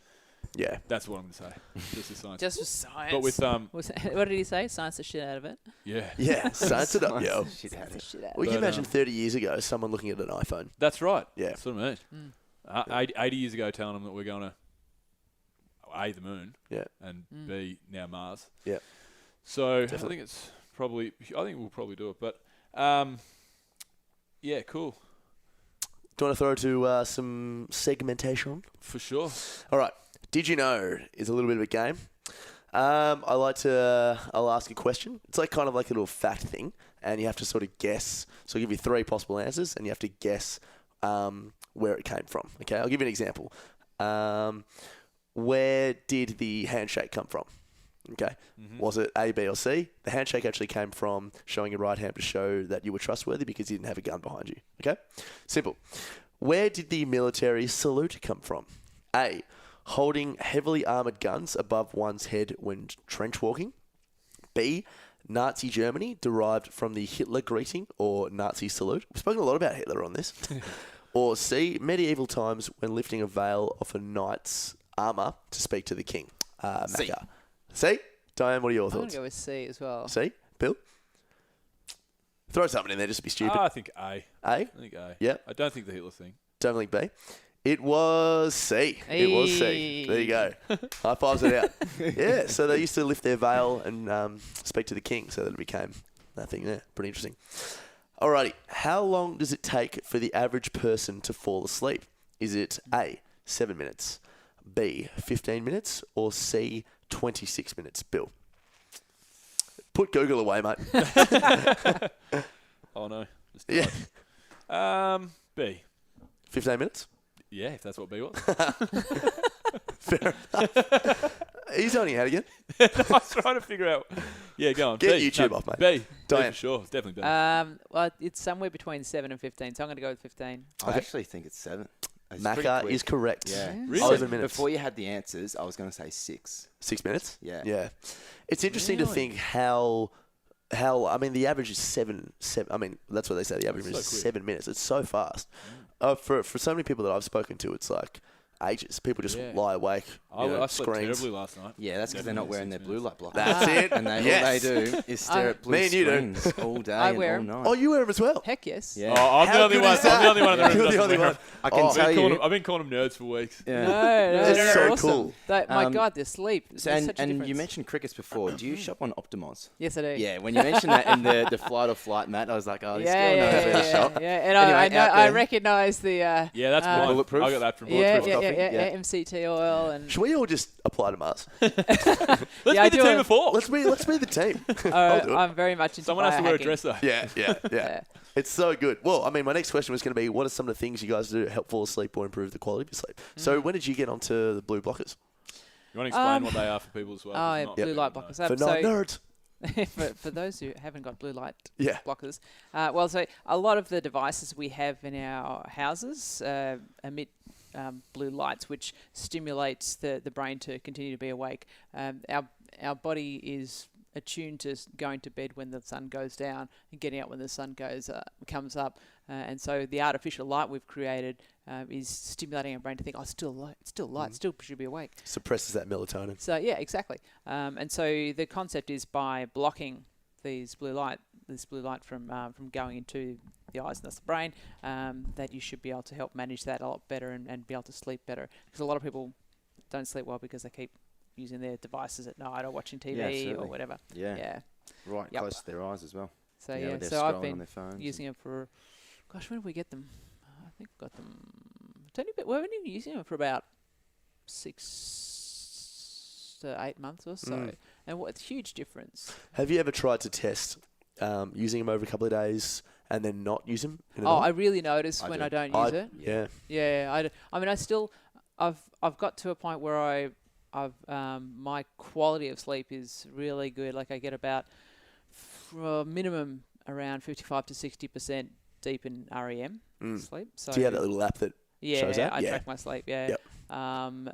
S2: yeah.
S3: That's what I'm going to say. Just with science.
S4: Just for science.
S3: But with,
S4: what did he say? Science the shit out of it.
S3: yeah.
S2: Yeah. Science it up, yo.
S5: Shit out of it.
S4: Shit out of
S2: Well, you can
S3: But,
S2: imagine 30 years ago, someone looking at an iPhone.
S3: That's right.
S2: Yeah.
S3: That's what I mean. 80 years ago telling them that we're going to A, the moon,
S2: Yeah.
S3: and B, now Mars.
S2: Yeah.
S3: So
S2: Definitely.
S3: I think we'll probably do it. But, yeah, cool.
S2: Do you want to throw to some segmentation?
S3: For sure.
S2: All right. Did you know is a little bit of a game. I'll ask a question. It's like kind of like a little fact thing, and you have to sort of guess. So I'll give you 3 possible answers, and you have to guess where it came from. Okay, I'll give you an example. Where did the handshake come from? Okay, was it A, B, or C? The handshake actually came from showing your right hand to show that you were trustworthy because you didn't have a gun behind you. Okay, simple. Where did the military salute come from? A, holding heavily armoured guns above one's head when trench walking. B, Nazi Germany, derived from the Hitler greeting or Nazi salute. We've spoken a lot about Hitler on this. Or C, medieval times when lifting a veil off a knight's armour to speak to the king.
S5: C.
S2: Macca. C? Diane, what are your
S4: I'm going
S2: thoughts?
S4: to go with C as well.
S2: C? Bill? Throw something in there just to be stupid.
S3: I think A.
S2: A?
S3: I think A.
S2: Yeah.
S3: I don't think the Hitler thing.
S2: Don't think B. It was C. It was C. There you go. High fives it out. Yeah, so they used to lift their veil and speak to the king, so that it became that thing there. Pretty interesting. Alrighty, how long does it take for the average person to fall asleep? Is it A, 7 minutes, B, 15 minutes, or C, 26 minutes? Bill? Put Google away, mate.
S3: Oh, no. Just
S2: Yeah.
S3: B.
S2: 15 minutes?
S3: Yeah, if that's what B was.
S2: Fair enough. He's on your head again.
S3: I was trying to figure out. Yeah, go on.
S2: Get
S3: B.
S2: YouTube
S3: No,
S2: off, mate.
S3: B.
S2: Diane.
S3: B for sure. It's definitely B.
S4: Well, it's somewhere between 7 and 15, so I'm going to go with 15.
S5: I
S2: Okay.
S5: actually think it's 7. It's pretty
S2: Macca
S5: quick.
S2: is correct.
S5: Yeah.
S3: Really?
S2: 7 minutes.
S5: Before you had the answers, I was going to say 6.
S2: 6 minutes?
S5: Yeah.
S2: Yeah. It's interesting to
S3: Really?
S2: think how I mean, the average is seven. I mean, that's what they say. The average
S3: That's
S2: is
S3: so quick.
S2: 7 minutes. It's so fast. For so many people that I've spoken to, it's like ages. People just
S3: Yeah.
S2: lie awake.
S3: I slept
S2: screens.
S3: terribly last night.
S5: Yeah, that's because they're not
S3: Definitely
S5: wearing their
S3: 6
S5: blue
S3: minutes.
S5: light blockers.
S2: That's it.
S5: And all
S2: Yes.
S5: they do is stare at blue
S2: Me and you do.
S5: screens all day
S4: I
S5: and
S4: wear
S5: all
S4: 'em.
S5: night.
S2: Oh, you wear them as well.
S4: Heck yes.
S5: Yeah.
S3: Oh, I'm
S2: How
S3: the only
S2: good
S3: one.
S2: is that?
S3: I'm the only one in the room.
S2: You're
S3: that
S2: the
S3: doesn't
S2: only
S3: wear
S2: one.
S3: 'em.
S5: I can
S2: Oh.
S5: tell you.
S3: I've been calling them nerds for weeks.
S5: Yeah.
S4: No,
S2: That's
S4: they're
S2: so
S4: awesome.
S2: cool.
S4: My
S5: Um,
S4: God, their sleep.
S5: So,
S4: There's
S5: and
S4: such a
S5: and
S4: difference.
S5: you mentioned crickets before. Do you shop on Optimoz?
S4: Yes, I do.
S5: Yeah, when you mentioned that in the flight or flight, Matt, I was like, oh, this
S4: yeah,
S5: girl knows
S4: yeah,
S5: where to
S4: yeah,
S5: shop.
S4: yeah. And
S5: Anyway,
S4: I know,
S5: out
S4: I
S5: there.
S4: recognise the.
S3: Yeah, that's mine.
S5: Bulletproof?
S3: I got that from
S4: Yeah,
S3: Bulletproof.
S4: yeah,
S5: coffee?
S4: MCT oil and.
S2: Should we all just apply to Mars?
S3: Let's
S4: Yeah, I
S3: be the
S4: do
S3: team
S4: a-
S3: of 4.
S2: Let's be the team. I'll do it.
S4: I'm very much into
S3: Someone has to wear a
S4: biohacking.
S3: dress though.
S2: Yeah.
S4: Yeah.
S2: It's so good. Well, I mean, my next question was going to be, what are some of the things you guys do to help fall asleep or improve the quality of your sleep? So when did you get onto the blue blockers?
S3: You want to explain what they are for people as well?
S4: Oh, yeah,
S3: Not
S4: blue
S3: really
S4: light
S3: know.
S4: blockers.
S2: For non-nerds.
S4: For those who haven't got blue light
S2: Yeah.
S4: blockers, so a lot of the devices we have in our houses emit blue lights, which stimulates the brain to continue to be awake. Our body is attuned to going to bed when the sun goes down and getting up when the sun comes up, and so the artificial light we've created is stimulating our brain to think, oh, it's still light, still should be awake.
S2: Suppresses that melatonin.
S4: So yeah, exactly. And so the concept is by blocking this blue light from going into the eyes and thus the brain, that you should be able to help manage that a lot better and be able to sleep better. Because a lot of people don't sleep well because they keep using their devices at night or watching TV or
S5: certainly.
S4: whatever.
S5: Yeah.
S4: Yeah.
S5: Right
S4: Yep.
S5: close to their eyes as well.
S4: So
S5: Yeah,
S4: yeah.
S5: when they're
S4: So I've
S5: scrolling on
S4: been
S5: their phones
S4: using them for. Gosh, when did we get them? I think we got them. We've only been using them for about 6 to 8 months or so, and what a huge difference.
S2: Have you ever tried to test using them over a couple of days and then not use them?
S4: I really notice
S5: I
S4: when
S5: do.
S4: I don't use it.
S2: Yeah.
S4: Yeah, I mean, I've got to a point where my quality of sleep is really good. Like I get about minimum around 55 to 60% deep in REM sleep. So
S2: Do you have that little app that shows that?
S4: I
S2: Yeah.
S4: track my sleep. Yeah.
S2: Yep.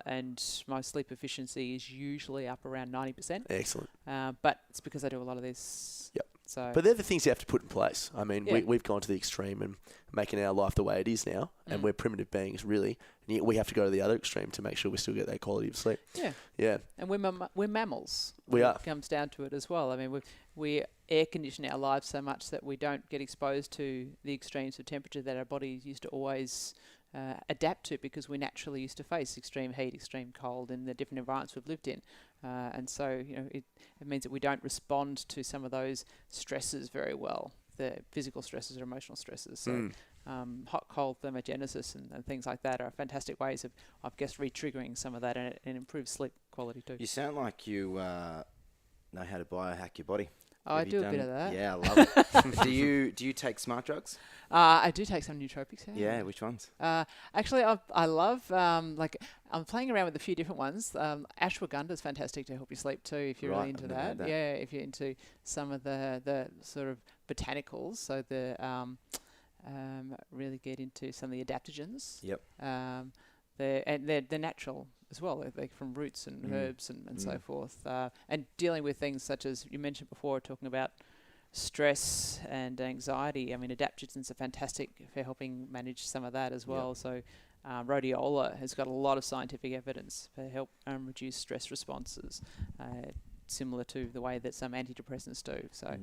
S4: And my sleep efficiency is usually up around 90%.
S2: Excellent.
S4: But it's because I do a lot of this.
S2: Yep.
S4: So.
S2: But they're the things you have to put in place. I mean,
S4: Yeah.
S2: we've gone to the extreme and making our life the way it is now, and we're primitive beings, really. And yet we have to go to the other extreme to make sure we still get that quality of sleep.
S4: Yeah.
S2: Yeah.
S4: And we're mammals.
S2: We
S4: when
S2: are.
S4: It comes down to it as well. I mean, we air condition our lives so much that we don't get exposed to the extremes of temperature that our bodies used to always adapt to, because we naturally used to face extreme heat, extreme cold in the different environments we've lived in. And so, it means that we don't respond to some of those stresses very well, the physical stresses or emotional stresses. So hot, cold thermogenesis and things like that are fantastic ways of guess, re-triggering some of that and improve sleep quality too.
S5: You sound like you know how to biohack your body.
S4: I
S5: Have you
S4: do a bit of that.
S5: Yeah, I love it. Do you take smart drugs?
S4: I do take some nootropics.
S5: Yeah, which ones?
S4: Actually, I love, I'm playing around with a few different ones. Ashwagandha is fantastic to help you sleep too, if you're
S5: Right,
S4: really into
S5: I've never had that.
S4: Yeah, if you're into some of the sort of botanicals, so the really get into some of the adaptogens.
S5: Yep.
S4: they're natural as well. They're from roots and herbs and so forth. And dealing with things such as you mentioned before, talking about stress and anxiety. I mean, adaptogens are fantastic for helping manage some of that as well. So rhodiola has got a lot of scientific evidence for help reduce stress responses, similar to the way that some antidepressants do. So,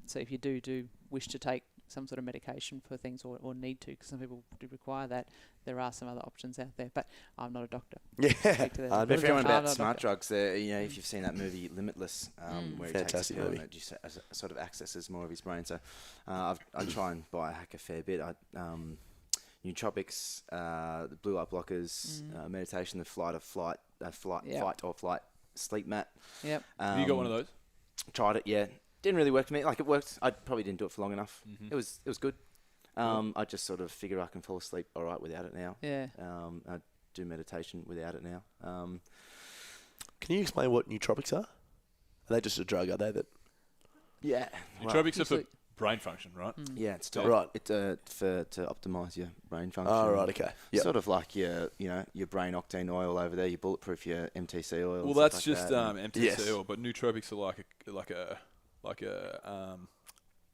S4: so if you do wish to take some sort of medication for things or need to, because some people do require that, there are some other options out there. But I'm not a doctor.
S2: Yeah.
S5: But if anyone about smart drugs, if you've seen that movie Limitless, where he takes a
S2: Fantastic
S5: pill and
S2: movie.
S5: it just sort of accesses more of his brain. So I try and biohack a fair bit. Nootropics, the blue light blockers, meditation, the fight or flight sleep mat.
S4: Yep.
S3: Have you got one of those?
S5: Tried it, yeah. Didn't really work for me. Like, it worked. I probably didn't do it for long enough. It was good. I just sort of figure I can fall asleep all right without it now.
S4: Yeah.
S5: I do meditation without it now.
S2: Can you explain what nootropics are? Are they just a drug? Are they that?
S5: Yeah.
S3: Nootropics are for
S4: usually-
S3: brain function, right?
S5: Yeah, it's
S3: Yeah.
S5: right. It's to optimize your brain function.
S2: Oh, right, okay. Yep.
S5: Sort of like your brain octane oil over there, your bulletproof, your MTC oil.
S3: Well,
S5: stuff
S3: that's
S5: like
S3: just
S5: that.
S3: MTC
S2: Yes.
S3: oil, but nootropics are like a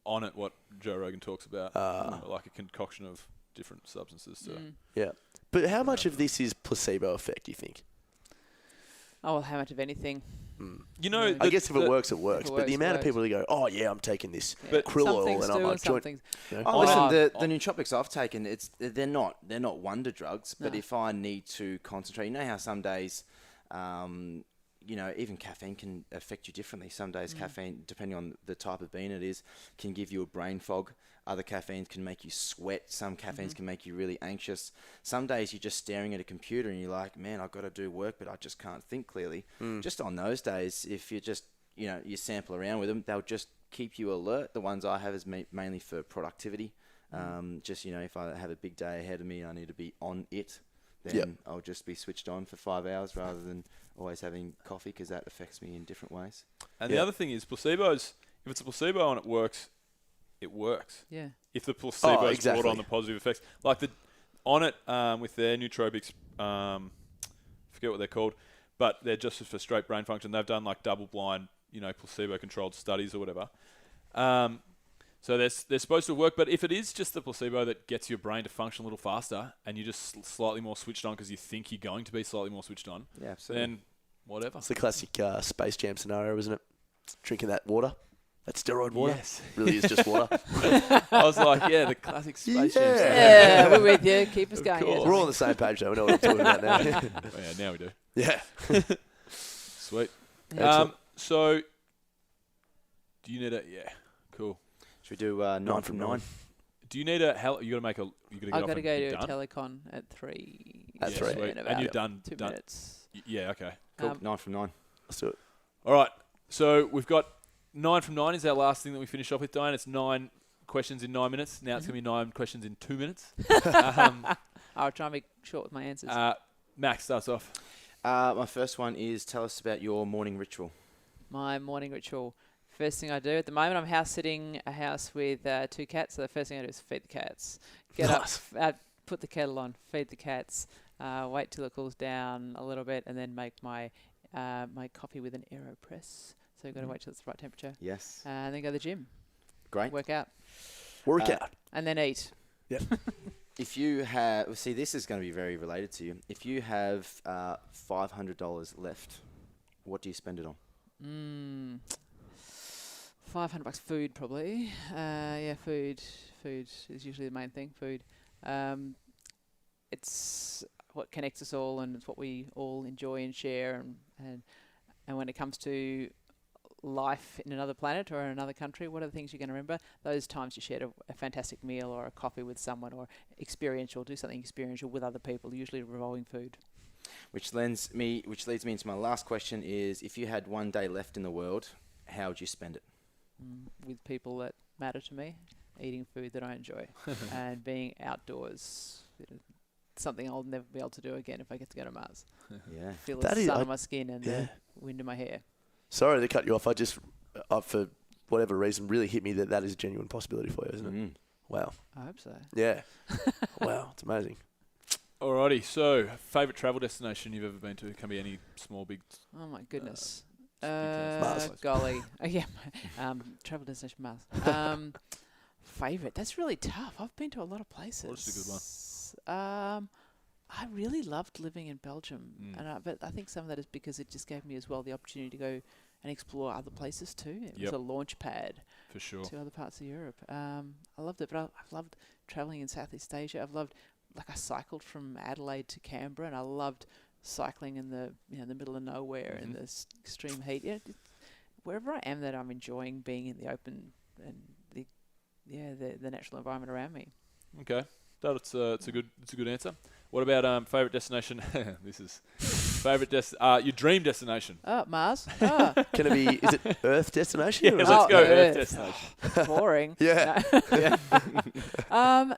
S3: on it what Joe Rogan talks about, like a concoction of different substances. To
S2: Yeah. But how much of this is placebo effect, do you think?
S4: Oh, well, how much of anything?
S3: You know,
S4: Yeah.
S2: I guess if it works, it works.
S4: If it
S2: but the
S4: works,
S2: amount
S4: it
S2: of people that go, oh, yeah, I'm taking this
S3: But
S2: krill
S4: some
S2: oil
S4: things
S2: and I'm
S4: do
S2: like,
S4: and some
S2: joint.
S4: things.
S2: You know?
S5: Oh,
S3: Oh,
S5: listen,
S3: oh.
S5: the nootropics I've taken, they're not wonder drugs. But
S4: No.
S5: if I need to concentrate, you know how some days, even caffeine can affect you differently. Some days caffeine, depending on the type of bean it is, can give you a brain fog. Other caffeines can make you sweat. Some caffeines can make you really anxious. Some days you're just staring at a computer and you're like, man, I've got to do work, but I just can't think clearly. Just on those days, if you just, you sample around with them, they'll just keep you alert. The ones I have is mainly for productivity. If I have a big day ahead of me, I need to be on it. Then I'll just be switched on for 5 hours rather than always having coffee, because that affects me in different ways.
S3: and the other thing is placebos. If it's a placebo and it works, it works.
S4: Yeah.
S3: If the placebo is
S2: exactly.
S3: brought on the positive effects, like the on it with their nootropics, forget what they're called, but they're just for straight brain function. They've done like double-blind, placebo-controlled studies or whatever. So they're supposed to work, but if it is just the placebo that gets your brain to function a little faster, and you're just slightly more switched on because you think you're going to be slightly more switched on,
S5: Yeah, absolutely.
S3: then whatever.
S2: It's the classic Space Jam scenario, isn't it? Drinking that water. That steroid water.
S3: Yes.
S2: Really is just water.
S3: I was like, yeah, the classic Space Jam.
S2: Yeah.
S4: Yeah, we're with you. Keep us going.
S3: course.
S4: yes.
S2: We're all on the same page, though. We know what I'm talking about now.
S3: Oh, yeah, now we do.
S2: Yeah.
S3: Sweet.
S2: Excellent.
S3: So, do you need a... Yeah, cool.
S5: Should we do 9 from 9?
S3: Do you need a... You got to make a... You got to get
S4: I've
S3: off
S4: got to
S3: and
S4: go
S3: be
S4: to a
S3: done?
S4: telecon at 3.
S2: At
S3: Yeah,
S2: 3.
S3: sweet.
S4: In
S3: And
S4: about
S3: you're done.
S4: 2
S3: done.
S4: minutes.
S3: Yeah, okay.
S5: Cool. 9 from 9.
S2: Let's do it.
S3: All right. So, we've got 9 from 9 is our last thing that we finish off with, Diane. It's 9 questions in 9 minutes. Now it's going to be 9 questions in 2 minutes.
S4: I'll try and be short with my answers.
S3: Max starts off.
S5: My first one is, tell us about your morning ritual.
S4: My morning ritual. First thing I do at the moment, I'm house sitting a house with 2 cats. So the first thing I do is feed the cats. Get
S2: Nice.
S4: up, put the kettle on, feed the cats. Wait till it cools down a little bit, and then make my my coffee with an AeroPress. So you've got to wait till it's the right temperature.
S5: Yes.
S4: And then go to the gym,
S5: Great.
S4: work out,
S2: Work out.
S4: and then eat.
S2: Yep.
S5: If you have... See, this is going to be very related to you. If you have $500 left, what do you spend it on?
S4: $500 food probably. Yeah, food. Food is usually the main thing. Food. It's what connects us all, and it's what we all enjoy and share. And when it comes to life in another planet or in another country, what are the things you're going to remember? Those times you shared a fantastic meal or a coffee with someone, or experiential, do something experiential with other people, usually revolving food.
S5: Which leads me into my last question is, if you had one day left in the world, how would you spend it?
S4: With people that matter to me, eating food that I enjoy, and being outdoors. Something I'll never be able to do again if I get to go to Mars.
S5: Yeah.
S4: Feel
S2: That
S4: the
S2: is-
S4: sun
S2: I-
S4: on my skin and
S2: yeah.
S4: the wind in my hair.
S2: Sorry to cut you off. I just, for whatever reason, really hit me that is a genuine possibility for you, isn't it? Wow.
S4: I hope so.
S2: Yeah. Wow. It's amazing.
S3: Alrighty, so favourite travel destination you've ever been to? It can be any small, big.
S4: Oh my goodness.
S2: Mars.
S4: Golly. Oh, yeah. Travel destination Mars. Favorite. That's really tough. I've been to a lot of places.
S3: What's a good one?
S4: I really loved living in Belgium, but I think some of that is because it just gave me as well the opportunity to go and explore other places too. It was
S3: Yep.
S4: a launch pad
S3: For sure.
S4: to other parts of Europe. I loved it, but I've loved traveling in Southeast Asia. I cycled from Adelaide to Canberra, and I loved cycling in the middle of nowhere in the extreme heat. Yeah, wherever I am, that I'm enjoying being in the open and the natural environment around me.
S3: Okay, it's a good answer. What about favourite destination? This is favourite your dream destination.
S4: Oh, Mars. Oh,
S2: Can it be? Is it Earth destination?
S3: Yeah,
S2: or is
S3: let's
S2: it-
S3: go Earth
S4: Earth.
S3: destination.
S4: boring.
S2: Yeah.
S4: No.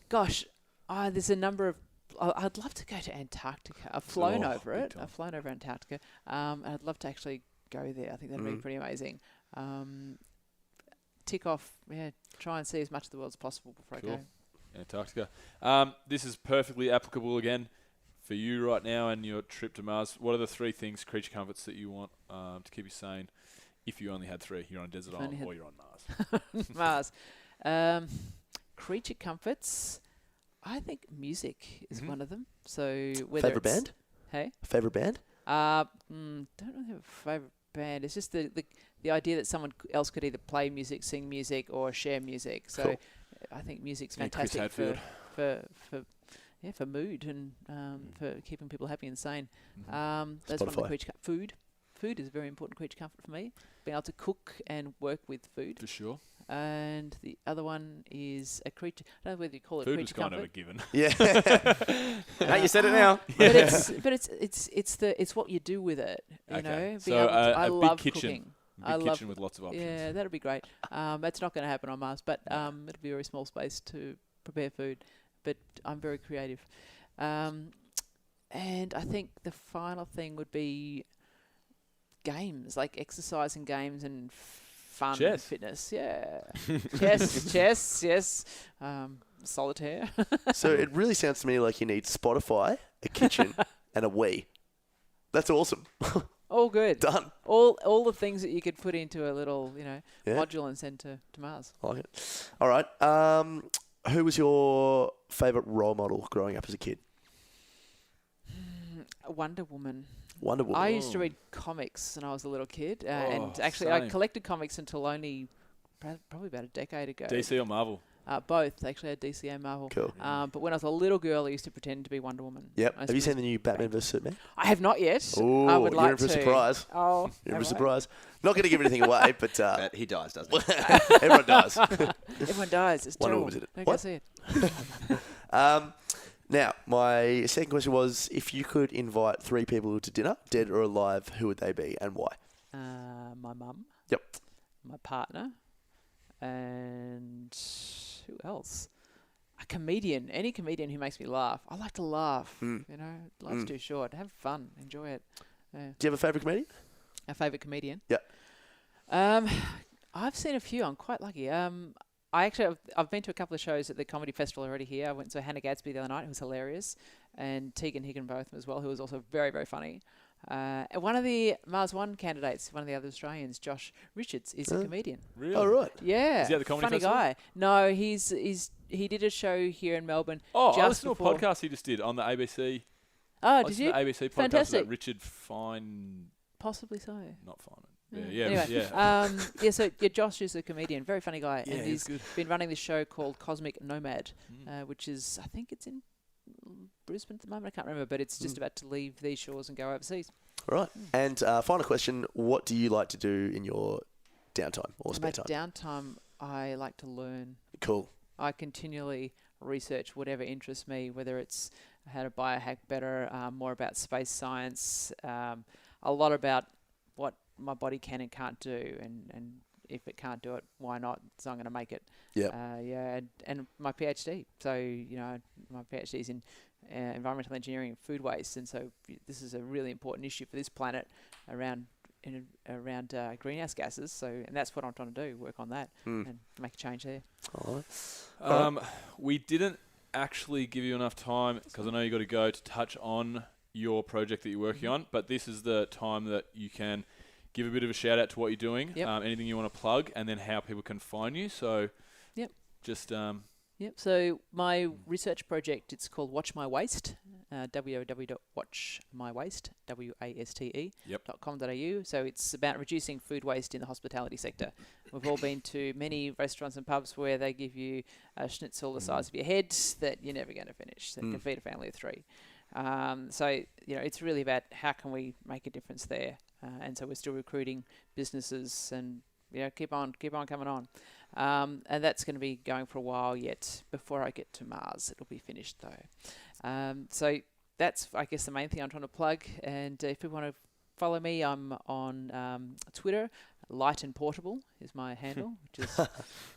S4: Gosh, there's a number of. I'd love to go to Antarctica. I've flown
S3: Oh,
S4: over
S3: big
S4: it.
S3: time.
S4: I've flown over Antarctica. And I'd love to actually go there. I think that'd be pretty amazing. Tick off. Yeah, try and see as much of the world as possible before I
S3: Cool.
S4: go.
S3: Antarctica. This is perfectly applicable again for you right now and your trip to Mars. What are the 3 things, creature comforts, that you want to keep you sane? If you only had 3, you're on a desert
S4: If I only
S3: island
S4: had-
S3: or you're on Mars.
S4: Mars. Creature comforts. I think music is
S3: Mhm.
S4: one of them. So whether
S2: Favorite
S4: it's,
S2: band?
S4: Hey.
S2: Favorite band?
S4: Don't really have a favourite band. It's just the idea that someone else could either play music, sing music, or share music. So
S2: Cool.
S4: I think music's
S3: Yeah, Chris
S4: fantastic
S3: Hadfield.
S4: for mood and for keeping people happy and sane.
S3: Mhm.
S4: That's one of the
S2: Spotify.
S4: creature food. Food is a very important creature comfort for me. Being able to cook and work with food.
S3: For sure.
S4: And the other one is a creature. I don't know whether you call it
S3: Food was
S4: creature
S3: kind
S4: comfort.
S3: of a given.
S2: Yeah.
S5: Hey, you said it now.
S4: But it's what you do with it. You
S3: Okay.
S4: know, being
S3: So,
S4: able to, I
S3: a big
S4: love
S3: kitchen.
S4: cooking.
S3: Big
S4: I love-
S3: kitchen with lots of options.
S4: Yeah, that'd be great. That's not going to happen on Mars, but it'll be a very small space to prepare food. But I'm very creative. And I think the final thing would be games, like exercise and games and fun and
S3: Chess.
S4: fitness. Yeah. chess, yes. Solitaire.
S2: So it really sounds to me like you need Spotify, a kitchen, and a Wii. That's awesome.
S4: All good.
S2: Done.
S4: All the things that you could put into a little,
S2: Yeah.
S4: module and send to Mars.
S2: I like it. All right. Who was your favourite role model growing up as a kid?
S4: Wonder Woman.
S2: Wonder Woman.
S4: I used to read comics when I was a little kid, and
S3: Oh,
S4: actually I
S3: same.
S4: collected comics until only probably about a decade ago.
S3: DC or Marvel?
S4: Both. Actually, I had DC and Marvel.
S2: Cool.
S4: But when I was a little girl, I used to pretend to be Wonder Woman.
S2: Yep.
S4: I
S2: Have you
S4: used to
S2: seen the new Batman vs Superman?
S4: I have not yet.
S2: Oh,
S4: I would like
S2: you're in for a
S4: to.
S2: surprise.
S4: Oh,
S2: You're in for a
S4: have I?
S2: surprise. Not going to give anything away, but
S5: But he dies, doesn't he?
S2: everyone does.
S4: Everyone dies. It's
S2: Wonder
S4: terrible.
S2: Woman's in it.
S4: Don't go
S2: What?
S4: see it.
S2: Now, my second question was, if you could invite 3 people to dinner, dead or alive, who would they be and why?
S4: My mum.
S2: Yep.
S4: My partner. And who else? A comedian. Any comedian who makes me laugh. I like to laugh.
S2: Mm.
S4: You know, life's too short. Have fun. Enjoy it. Yeah.
S2: Do you have a favourite comedian?
S4: Our favourite comedian?
S2: Yep.
S4: I've seen a few. I'm quite lucky. I've been to a couple of shows at the Comedy Festival already here. I went to Hannah Gadsby the other night, who was hilarious, and Tegan Higginbotham as well, who was also very, very funny. And one of the Mars One candidates, one of the other Australians, Josh Richards, is a comedian.
S3: Really?
S2: Oh, right.
S4: Yeah,
S3: Is he at the Comedy
S4: funny
S3: Festival?
S4: guy. No, he did a show here in Melbourne.
S3: Oh, I
S4: just
S3: listened to
S4: before.
S3: a podcast he just did on the ABC.
S4: Oh,
S3: I
S4: did
S3: listened
S4: you?
S3: to the ABC podcast
S4: Fantastic.
S3: about Richard Fine,
S4: Possibly so.
S3: not Fine.
S4: Anyway,
S3: Yeah.
S4: So Josh is a comedian, very funny guy,
S3: Yeah,
S4: and
S3: he's
S4: he's
S3: good.
S4: been running this show called Cosmic Nomad, which is, I think it's in Brisbane at the moment. I can't remember, but it's just about to leave these shores and go overseas.
S2: All right. And final question, what do you like to do in your downtime or
S4: In my
S2: spare time?
S4: downtime, I like to learn.
S2: Cool.
S4: I continually research whatever interests me, whether it's how to biohack better, more about space science, a lot about what my body can and can't do, and if it can't do it, why not? So I'm going to make it.
S2: Yep.
S4: And my PhD. So, my PhD is in environmental engineering and food waste, and so this is a really important issue for this planet around greenhouse gases. So, and that's what I'm trying to do, work on that and make a change there.
S2: All right.
S3: We didn't actually give you enough time, because I know you got to go, to touch on your project that you're working on, but this is the time that you can give a bit of a shout out to what you're doing,
S4: Yep.
S3: Anything you want to plug, and then how people can find you. So
S4: Yep.
S3: just
S4: Yep. So my research project, it's called Watch My Waste, www.watchmywaste,
S3: Yep.
S4: .com.au. So it's about reducing food waste in the hospitality sector. We've all been to many restaurants and pubs where they give you a schnitzel the size of your head that you're never going to finish, that can feed a family of 3. So, it's really about how can we make a difference there. And so we're still recruiting businesses and, keep on coming on. And that's going to be going for a while yet. Before I get to Mars, it'll be finished though. So that's, I guess, the main thing I'm trying to plug. And if you want to follow me, I'm on Twitter. Light and Portable is my handle, which is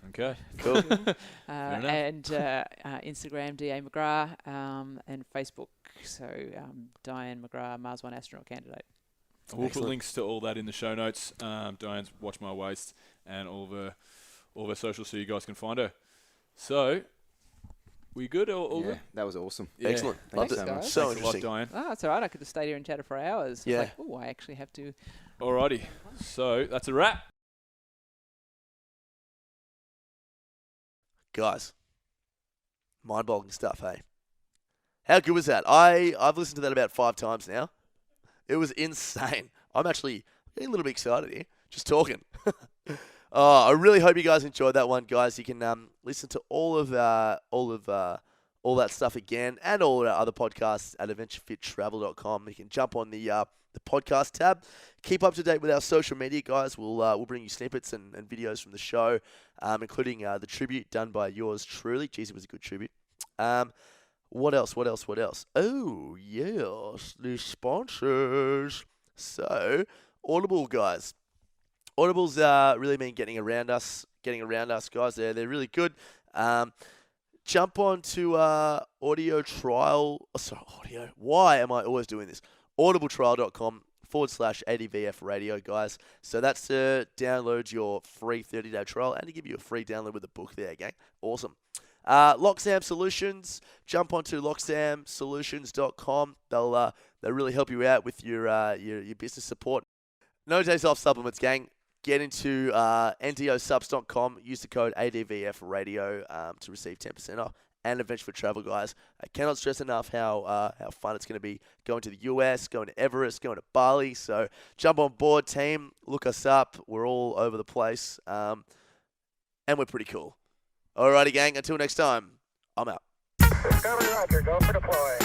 S3: okay.
S2: Cool.
S4: and Instagram DA McGrath, and Facebook. So Diane McGrath, Mars One astronaut candidate.
S3: We'll put
S2: Excellent.
S3: links to all that in the show notes. Diane's Watch My Waste and all of her socials, so you guys can find her. So, we good? All
S5: Yeah,
S3: good?
S5: that was awesome.
S3: Yeah.
S2: Excellent.
S5: Thanks,
S2: Loved it.
S4: guys.
S2: So
S3: Thanks a lot,
S2: interesting.
S3: Diane.
S4: Oh, that's all right. I could have stayed here and chatted for hours.
S2: Yeah.
S4: It's like, I actually have to.
S3: Alrighty. So, that's a wrap.
S2: Guys, mind-boggling stuff, hey? How good was that? I've listened to that about 5 times now. It was insane. I'm actually getting a little bit excited here, just talking. I really hope you guys enjoyed that one, guys. You can listen to all that stuff again and all our other podcasts at adventurefittravel.com. You can jump on the podcast tab. Keep up to date with our social media, guys. We'll bring you snippets and videos from the show, including the tribute done by yours truly. Jeez, it was a good tribute. What else? Oh, yes, the sponsors. So, Audible, guys. Audible's really been getting around us, guys. They're really good. Jump on to audio trial. Audio. Why am I always doing this? audibletrial.com/ADVF radio, guys. So that's to download your free 30-day trial and to give you a free download with a book there, gang. Awesome. Loxam Solutions. Jump onto loxamsolutions.com. They'll really help you out with your business support. No days off supplements, gang. Get into ndosubs.com. Use the code ADVF radio to receive 10% off. And Adventure for Travel, guys. I cannot stress enough how fun it's going to be going to the US, going to Everest, going to Bali. So jump on board, team. Look us up. We're all over the place. And we're pretty cool. Alrighty, gang. Until next time, I'm out.
S1: Discovery Roger, go for deploy.